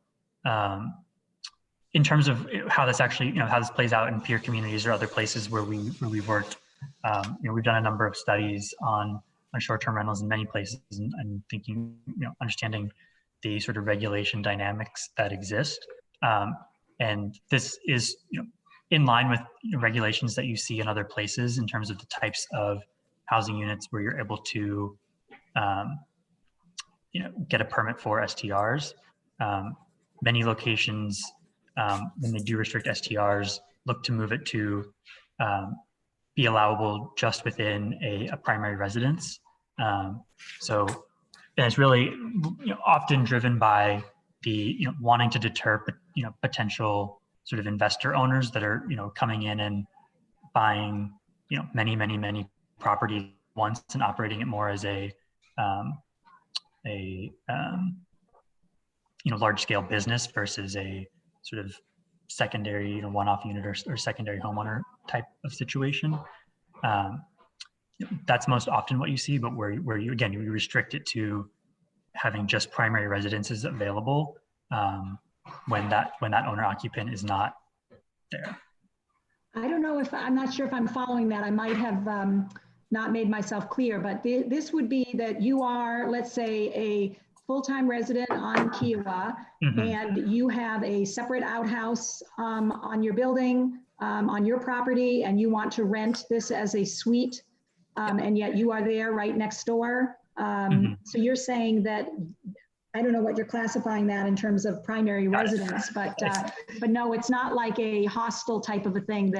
In terms of how this actually, how this plays out in peer communities or other places where we've worked, we've done a number of studies on short-term rentals in many places, and thinking, understanding the sort of regulation dynamics that exist. And this is, in line with regulations that you see in other places in terms of the types of housing units where you're able to, get a permit for STRs. Many locations, when they do restrict STRs, look to move it to be allowable just within a primary residence. So and it's really often driven by the wanting to deter potential sort of investor owners that are coming in and buying many properties once and operating it more as a large scale business versus a sort of secondary one-off unit or secondary homeowner type of situation. that's most often what you see, but where you, again, you restrict it to having just primary residences available when that owner occupant is not there. I don't know if, I'm not sure if I'm following that. I might have not made myself clear, but this would be that you are, let's say, a full-time resident on Kiowa, and you have a separate outhouse on your building, on your property, and you want to rent this as a suite, and yet you are there right next door. So you're saying that, I don't know what you're classifying that in terms of primary residence, but no, it's not like a hostel type of a thing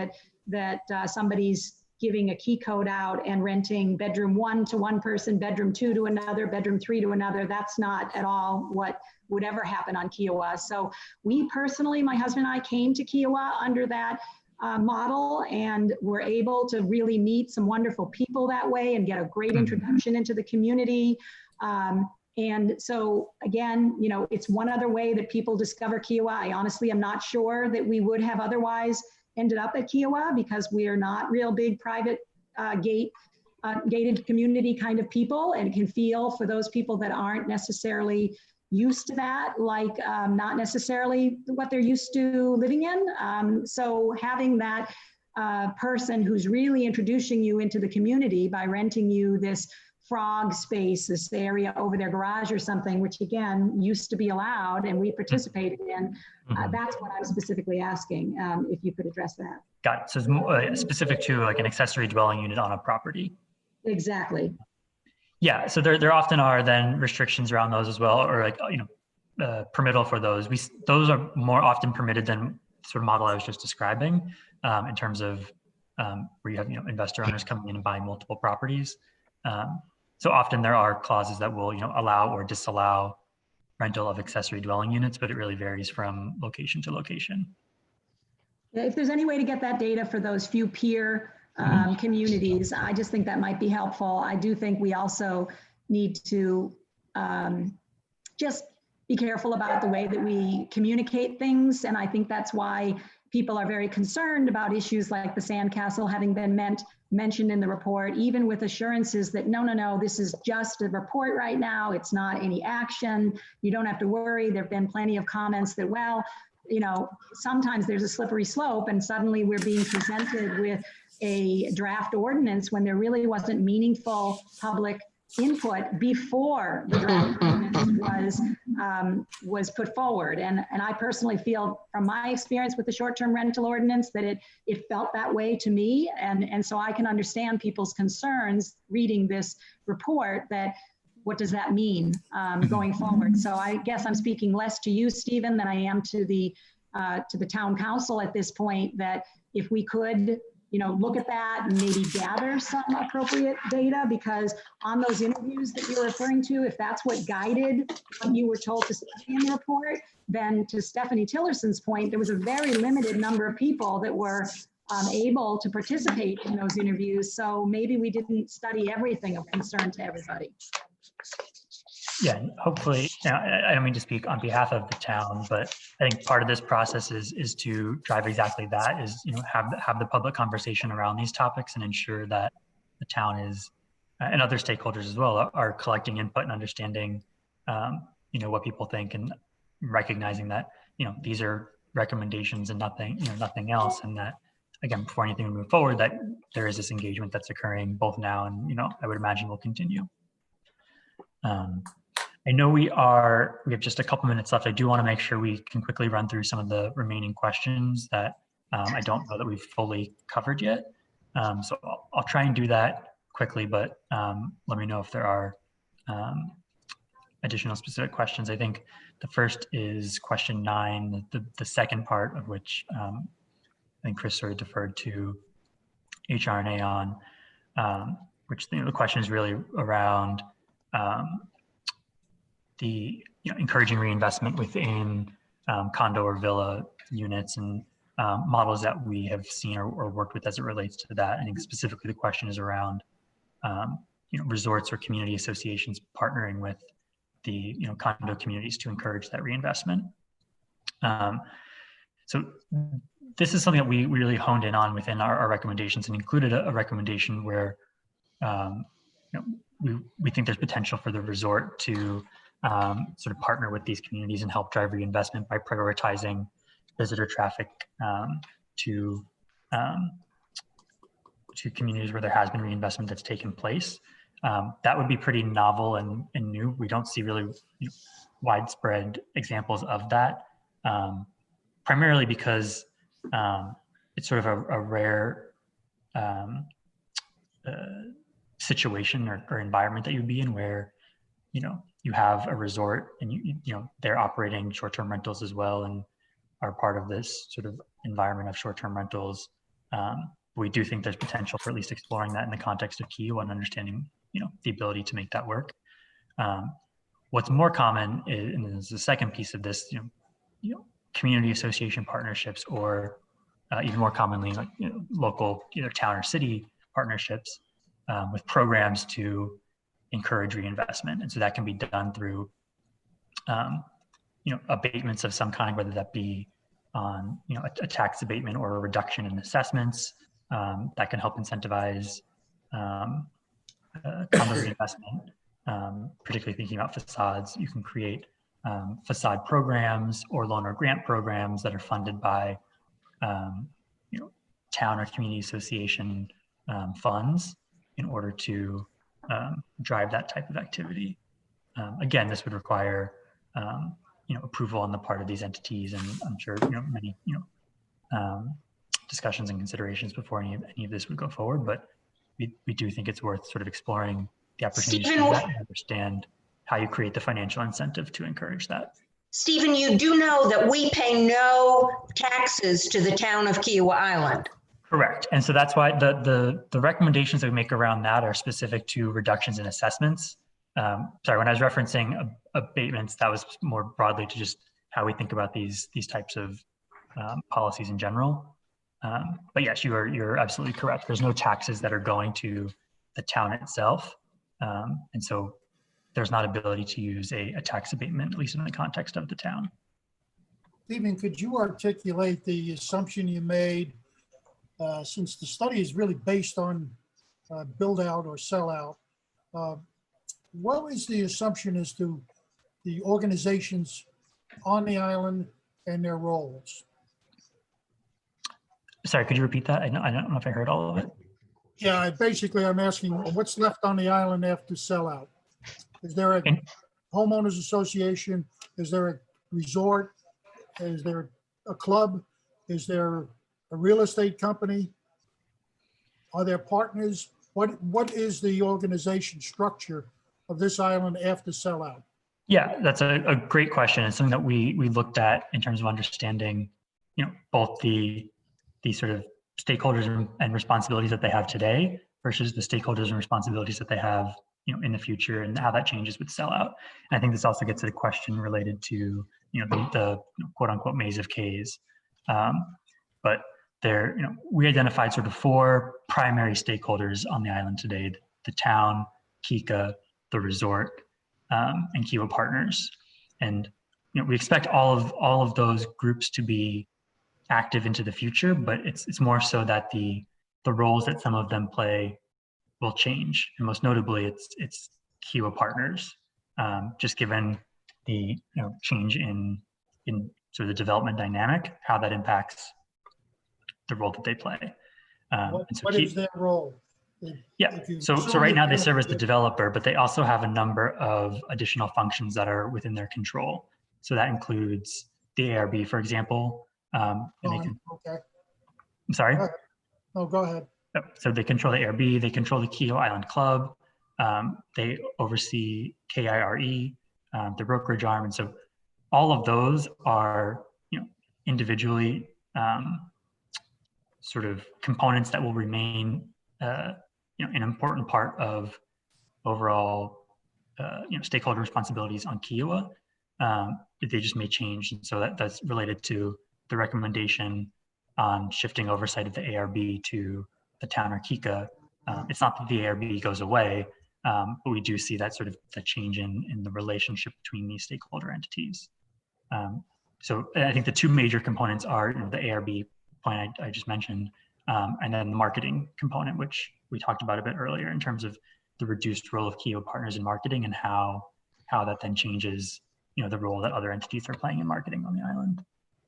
that somebody's giving a key code out and renting bedroom 1 to one person, bedroom 2 to another, bedroom 3 to another. That's not at all what would ever happen on Kiowa. So we personally, my husband and I, came to Kiowa under that model, and were able to really meet some wonderful people that way and get a great introduction into the community. And so again, you know, it's one other way that people discover Kiowa. I honestly am not sure that we would have otherwise ended up at Kiowa, because we are not real big private gated community kind of people, and can feel for those people that aren't necessarily used to that, like not necessarily what they're used to living in. So having that person who's really introducing you into the community by renting you this frog space, this area over their garage or something, which again used to be allowed and we participated in. That's what I'm specifically asking, if you could address that. Got it. So it's more, specific to like an accessory dwelling unit on a property. Exactly. Yeah. So there often are then restrictions around those as well, or like, you know, permittal for those. Those are more often permitted than sort of model I was just describing, in terms of where you have, you know, investor owners coming in and buying multiple properties. So often there are clauses that will, you know, allow or disallow rental of accessory dwelling units, but it really varies from location to location. Yeah, if there's any way to get that data for those few peer communities, I just think that might be helpful. I do think we also need to just be careful about the way that we communicate things. And I think that's why people are very concerned about issues like the sandcastle having been mentioned in the report, even with assurances that no, this is just a report right now. It's not any action. You don't have to worry. There've been plenty of comments that, well, you know, sometimes there's a slippery slope and suddenly we're being presented with a draft ordinance when there really wasn't meaningful public input before the draft ordinance was put forward. And I personally feel from my experience with the short-term rental ordinance that it felt that way to me. And so I can understand people's concerns reading this report, that what does that mean going forward? So I guess I'm speaking less to you, Stephen, than I am to the town council at this point, that if we could, you know, look at that and maybe gather some appropriate data, because on those interviews that you're referring to, if that's what guided what you were told to say in the report, then to Stephanie Tillerson's point, there was a very limited number of people that were able to participate in those interviews. So maybe we didn't study everything of concern to everybody. Yeah, hopefully, you know, I don't mean to speak on behalf of the town, but I think part of this process is to drive exactly that, is, you know, have the public conversation around these topics and ensure that the town is, and other stakeholders as well, are collecting input and understanding, you know, what people think, and recognizing that, you know, these are recommendations and nothing, you know, nothing else. And that, again, before anything will move forward, that there is this engagement that's occurring both now and, you know, I would imagine will continue. I know we have just a couple minutes left. I do want to make sure we can quickly run through some of the remaining questions that I don't know that we've fully covered yet. So I'll try and do that quickly, but let me know if there are additional specific questions. I think the first is question 9, the second part of which I think Chris sort of deferred to HR&A on, which, you know, the question is really around the, you know, encouraging reinvestment within condo or villa units, and models that we have seen or worked with as it relates to that. I think specifically the question is around you know, resorts or community associations partnering with the, you know, condo communities to encourage that reinvestment. So this is something that we really honed in on within our recommendations, and included a recommendation where you know, we think there's potential for the resort to sort of partner with these communities and help drive reinvestment by prioritizing visitor traffic to communities where there has been reinvestment that's taken place. That would be pretty novel and new. We don't see really widespread examples of that, primarily because it's sort of a rare situation or environment that you'd be in, where you have a resort and they're operating short-term rentals as well and are part of this sort of environment of short-term rentals. We do think there's potential for at least exploring that in the context of Kiowa and understanding the ability to make that work. What's more common is, and this is the second piece of this, community association partnerships, or even more commonly, like local either town or city partnerships with programs to encourage reinvestment. And so that can be done through abatements of some kind, whether that be on a tax abatement or a reduction in assessments that can help incentivize condo reinvestment. Particularly thinking about facades, you can create facade programs or loan or grant programs that are funded by town or community association funds in order to drive that type of activity. Again, this would require approval on the part of these entities, and I'm sure many discussions and considerations before any of this would go forward. But we do think it's worth sort of exploring the opportunities to do that and understand how you create the financial incentive to encourage that. Stephen, you do know that we pay no taxes to the town of Kiowa Island. Correct. And so that's why the recommendations that we make around that are specific to reductions in assessments. Sorry, when I was referencing abatements, that was more broadly to just how we think about these types of policies in general. But yes, you're absolutely correct. There's no taxes that are going to the town itself. And so there's not ability to use a tax abatement, at least in the context of the town. Stephen, could you articulate the assumption you made, since the study is really based on build out or sell out? What was the assumption as to the organizations on the island and their roles? Sorry, could you repeat that? I don't know if I heard all of it. Yeah, basically I'm asking what's left on the island after sell out? Is there a homeowners association? Is there a resort? Is there a club? Is there a real estate company? Are there partners? What is the organization structure of this island after sellout? Yeah, that's a great question. It's something that we looked at in terms of understanding, both the sort of stakeholders and responsibilities that they have today versus the stakeholders and responsibilities that they have, in the future, and how that changes with sellout. And I think this also gets to the question related to, the quote unquote maze of K's. But there, we identified sort of 4 primary stakeholders on the island today: the town, Kika, the resort, and Kiowa partners. And we expect all of those groups to be active into the future, but it's more so that the roles that some of them play will change, and most notably, it's Kiowa partners, just given the change in sort of the development dynamic, how that impacts the role that they play. What is their role? Yeah, so right now they serve as the developer, but they also have a number of additional functions that are within their control. So that includes the ARB, for example. And they can, okay. I'm sorry? No, go ahead. So they control the ARB, they control the Kiowa Island Club, they oversee KIRE, the brokerage arm. And so all of those are, individually sort of components that will remain, an important part of overall, stakeholder responsibilities on Kiowa. They just may change. And so that's related to the recommendation on shifting oversight of the ARB to the town or Kika. It's not that the ARB goes away, but we do see that sort of the change in the relationship between these stakeholder entities. So I think the 2 major components are the ARB point I just mentioned, and then the marketing component, which we talked about a bit earlier in terms of the reduced role of Kio partners in marketing and how that then changes, the role that other entities are playing in marketing on the island.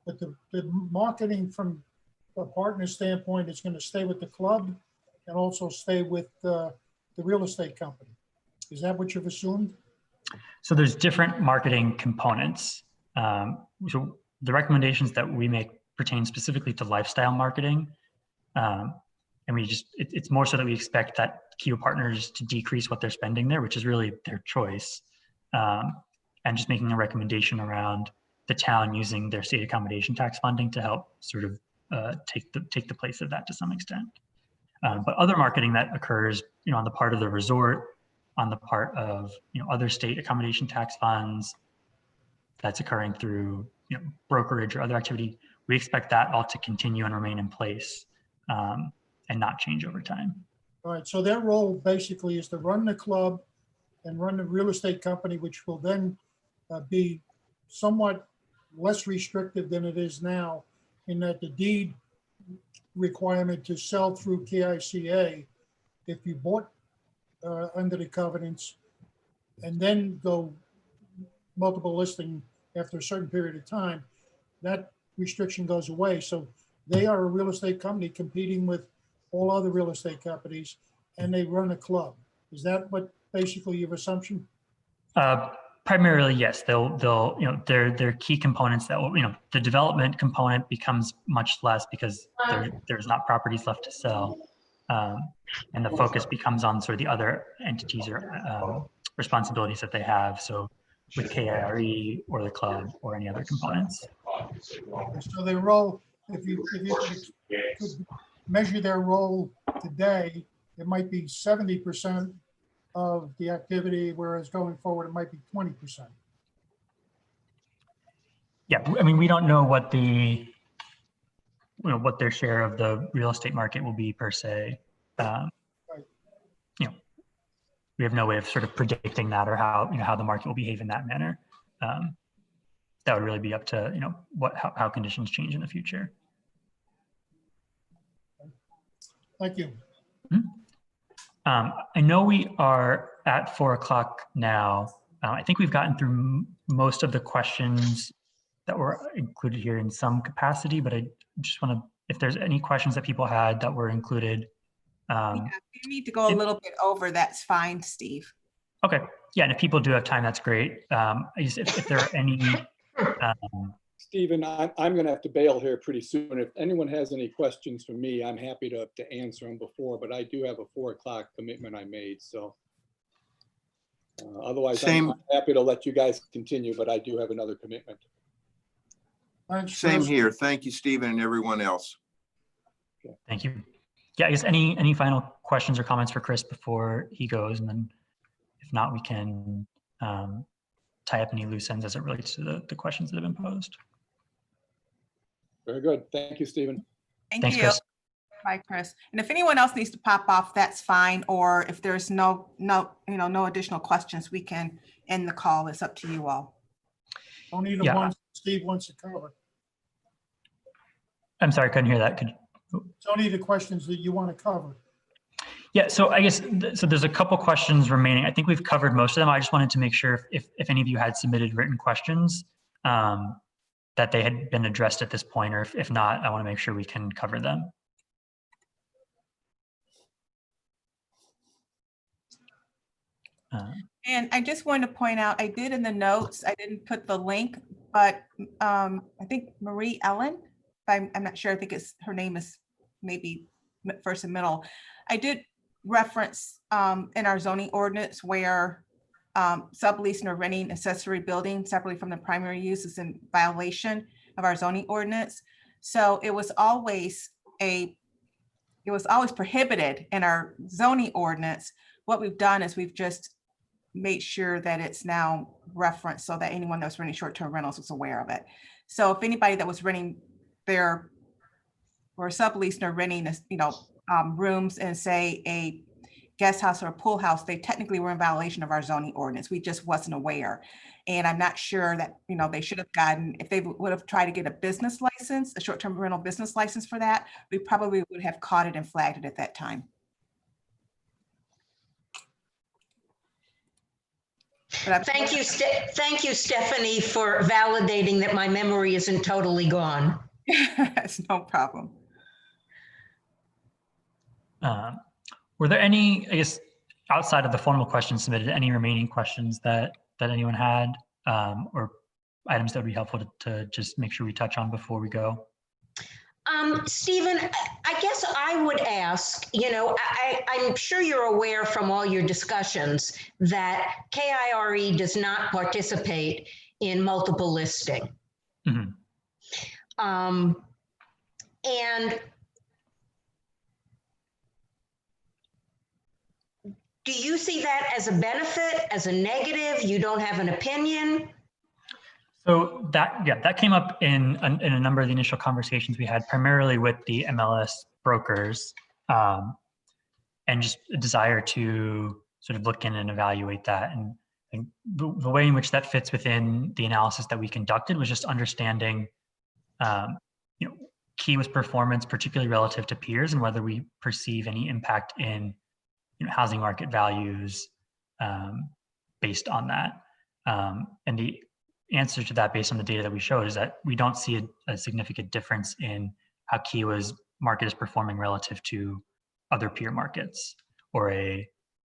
But the marketing from a partner standpoint is going to stay with the club and also stay with the real estate company. Is that what you've assumed? So there's different marketing components. So the recommendations that we make pertain specifically to lifestyle marketing. And it's more so that we expect that Kio partners to decrease what they're spending there, which is really their choice. And just making a recommendation around the town using their state accommodation tax funding to help sort of take the place of that to some extent. But other marketing that occurs, on the part of the resort, on the part of other state accommodation tax funds, that's occurring through brokerage or other activity, we expect that all to continue and remain in place and not change over time. All right, so their role basically is to run the club and run the real estate company, which will then be somewhat less restrictive than it is now, in that the deed requirement to sell through KICA, if you bought under the covenants and then go multiple listing after a certain period of time, that restriction goes away. So they are a real estate company competing with all other real estate companies, and they run a club. Is that what basically your assumption? Primarily, yes. They'll they're key components that will, the development component becomes much less because there's not properties left to sell, and the focus becomes on sort of the other entities or responsibilities that they have. So with KIRE or the club or any other components. So their role, if you could measure their role today, it might be 70% of the activity, whereas going forward, it might be 20%. Yeah, I mean, we don't know what what their share of the real estate market will be per se. We have no way of sort of predicting that or how the market will behave in that manner. That would really be up to how conditions change in the future. Thank you. I know we are at 4 o'clock now. I think we've gotten through most of the questions that were included here in some capacity, but I just want to, if there's any questions that people had that were included. If you need to go a little bit over, that's fine, Steve. Okay. Yeah, and if people do have time, that's great. If there are any... Stephen, I'm going to have to bail here pretty soon. If anyone has any questions for me, I'm happy to answer them before, but I do have a 4 o'clock commitment I made. So otherwise, I'm happy to let you guys continue, but I do have another commitment. Same here. Thank you, Stephen, and everyone else. Okay. Thank you. Yeah, I guess any final questions or comments for Chris before he goes, and then if not, we can tie up any loose ends as it relates to the questions that have been posed. Very good. Thank you, Stephen. Thanks, you. Chris. Bye, Chris. And if anyone else needs to pop off, that's fine. Or if there's no additional questions, we can end the call. It's up to you all. Only the ones Steve wants to cover. I'm sorry, I couldn't hear that. It's only the questions that you want to cover. Yeah, so I guess, so there's a couple questions remaining. I think we've covered most of them. I just wanted to make sure if any of you had submitted written questions, that they had been addressed at this point, or if not, I want to make sure we can cover them. And I just wanted to point out, I did in the notes, I didn't put the link, but I think Marie Ellen, I'm not sure, I think her name is maybe first and middle. I did reference in our zoning ordinance where subleasing or renting accessory building separately from the primary use is in violation of our zoning ordinance. So it was always prohibited in our zoning ordinance. What we've done is we've just made sure that it's now referenced so that anyone that's renting short-term rentals is aware of it. So if anybody that was renting their or subleasing or renting rooms in, say, guest house or a pool house, they technically were in violation of our zoning ordinance. We just wasn't aware. And I'm not sure that, they should have gotten, if they would have tried to get a business license, a short-term rental business license for that, we probably would have caught it and flagged it at that time. Thank you, thank you, Stephanie, for validating that my memory isn't totally gone. It's no problem. Were there any, I guess, outside of the formal questions submitted, any remaining questions that anyone had, or items that would be helpful to just make sure we touch on before we go? Stephen, I guess I would ask, I'm sure you're aware from all your discussions that KIRE does not participate in multiple listing. Mhm. And do you see that as a benefit, as a negative? You don't have an opinion? So that came up in a number of the initial conversations we had, primarily with the MLS brokers, and just a desire to sort of look in and evaluate that. And the way in which that fits within the analysis that we conducted was just understanding, Kiwa's performance, particularly relative to peers, and whether we perceive any impact in housing market values based on that. And the answer to that, based on the data that we showed, is that we don't see a significant difference in how Kiwa's market is performing relative to other peer markets, or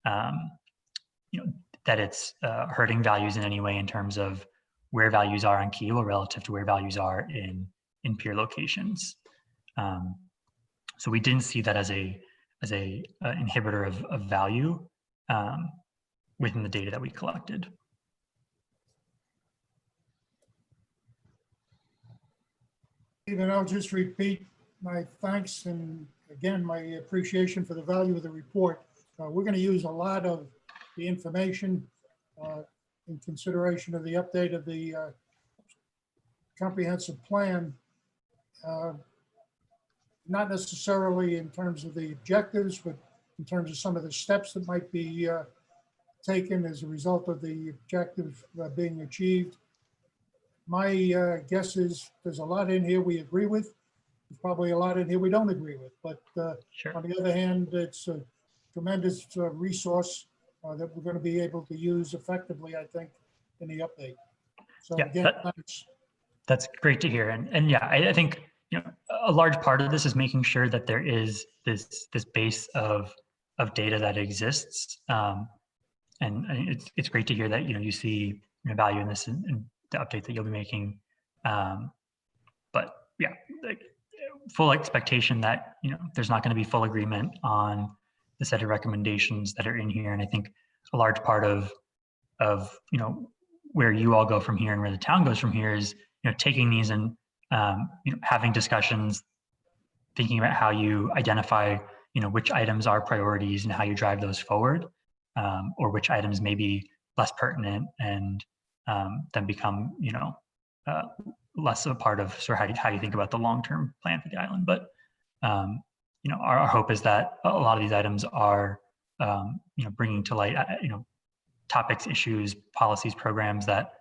that it's hurting values in any way in terms of where values are on Kiwa relative to where values are in peer locations. So we didn't see that as a inhibitor of value within the data that we collected. Even I'll just repeat my thanks and again, my appreciation for the value of the report. We're going to use a lot of the information in consideration of the update of the comprehensive plan. Not necessarily in terms of the objectives, but in terms of some of the steps that might be taken as a result of the objective being achieved. My guess is there's a lot in here we agree with. There's probably a lot in here we don't agree with. But Sure. On the other hand, it's a tremendous resource that we're going to be able to use effectively, I think, in the update. So Yeah, again, thanks. That's great to hear. And yeah, I think a large part of this is making sure that there is this base of data that exists. And it's great to hear that you see value in this and the update that you'll be making. But yeah, full expectation that there's not going to be full agreement on the set of recommendations that are in here. And I think a large part of where you all go from here and where the town goes from here is taking these and having discussions, thinking about how you identify which items are priorities and how you drive those forward, or which items may be less pertinent and then become less a part of sort of how you think about the long-term plan for the island. But our hope is that a lot of these items are bringing to light topics, issues, policies, programs that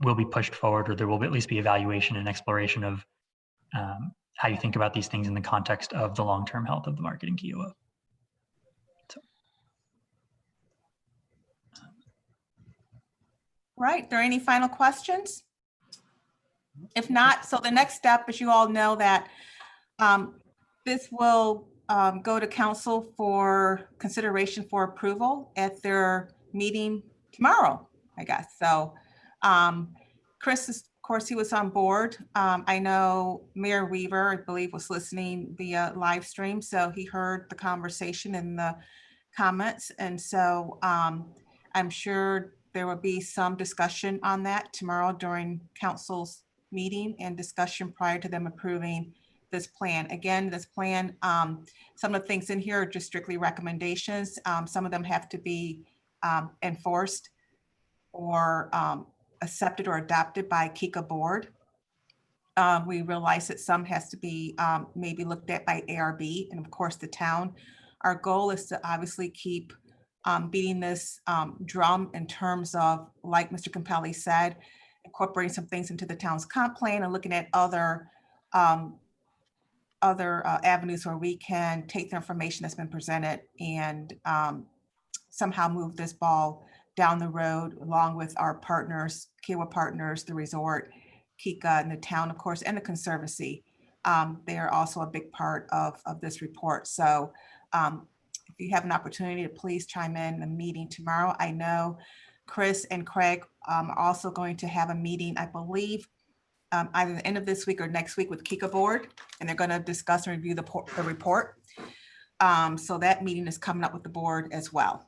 will be pushed forward, or there will at least be evaluation and exploration of how you think about these things in the context of the long-term health of the market in Kiowa. So. Right, are there any final questions? If not, so the next step, as you all know, that this will go to council for consideration for approval at their meeting tomorrow, I guess. So Chris, of course, he was on board. I know Mayor Weaver, I believe, was listening via live stream. So he heard the conversation and the comments. And so I'm sure there will be some discussion on that tomorrow during council's meeting and discussion prior to them approving this plan. Again, this plan, some of the things in here are just strictly recommendations. Some of them have to be enforced or accepted or adopted by KICA board. We realize that some has to be maybe looked at by ARB and of course the town. Our goal is to obviously keep beating this drum in terms of, like Mr. Campelli said, incorporating some things into the town's comp plan and looking at other avenues where we can take the information that's been presented and somehow move this ball down the road along with our partners, Kiowa partners, the resort, Kika, and the town, of course, and the Conservancy. They are also a big part of this report. So if you have an opportunity to please chime in the meeting tomorrow. I know Chris and Craig are also going to have a meeting, I believe, either the end of this week or next week with Kika Board, and they're going to discuss and review the report. So that meeting is coming up with the board as well.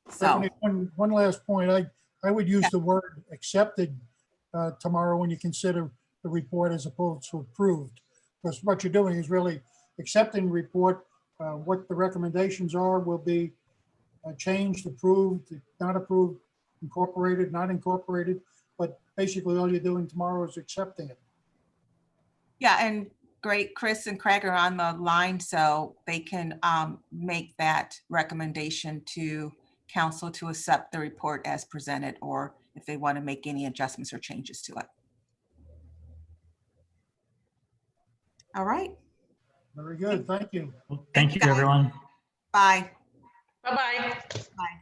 So Stephanie, one last point. I would use the word accepted tomorrow when you consider the report as opposed to approved. Because what you're doing is really accepting the report. What the recommendations are will be changed, approved, not approved, incorporated, not incorporated. But basically all you're doing tomorrow is accepting it. yeah, and great, Chris and Craig are on the line, so they can make that recommendation to council to accept the report as presented, or if they want to make any adjustments or changes to it. All right. Very good. Thank you. Thank you, everyone. Bye. Bye-bye. Bye.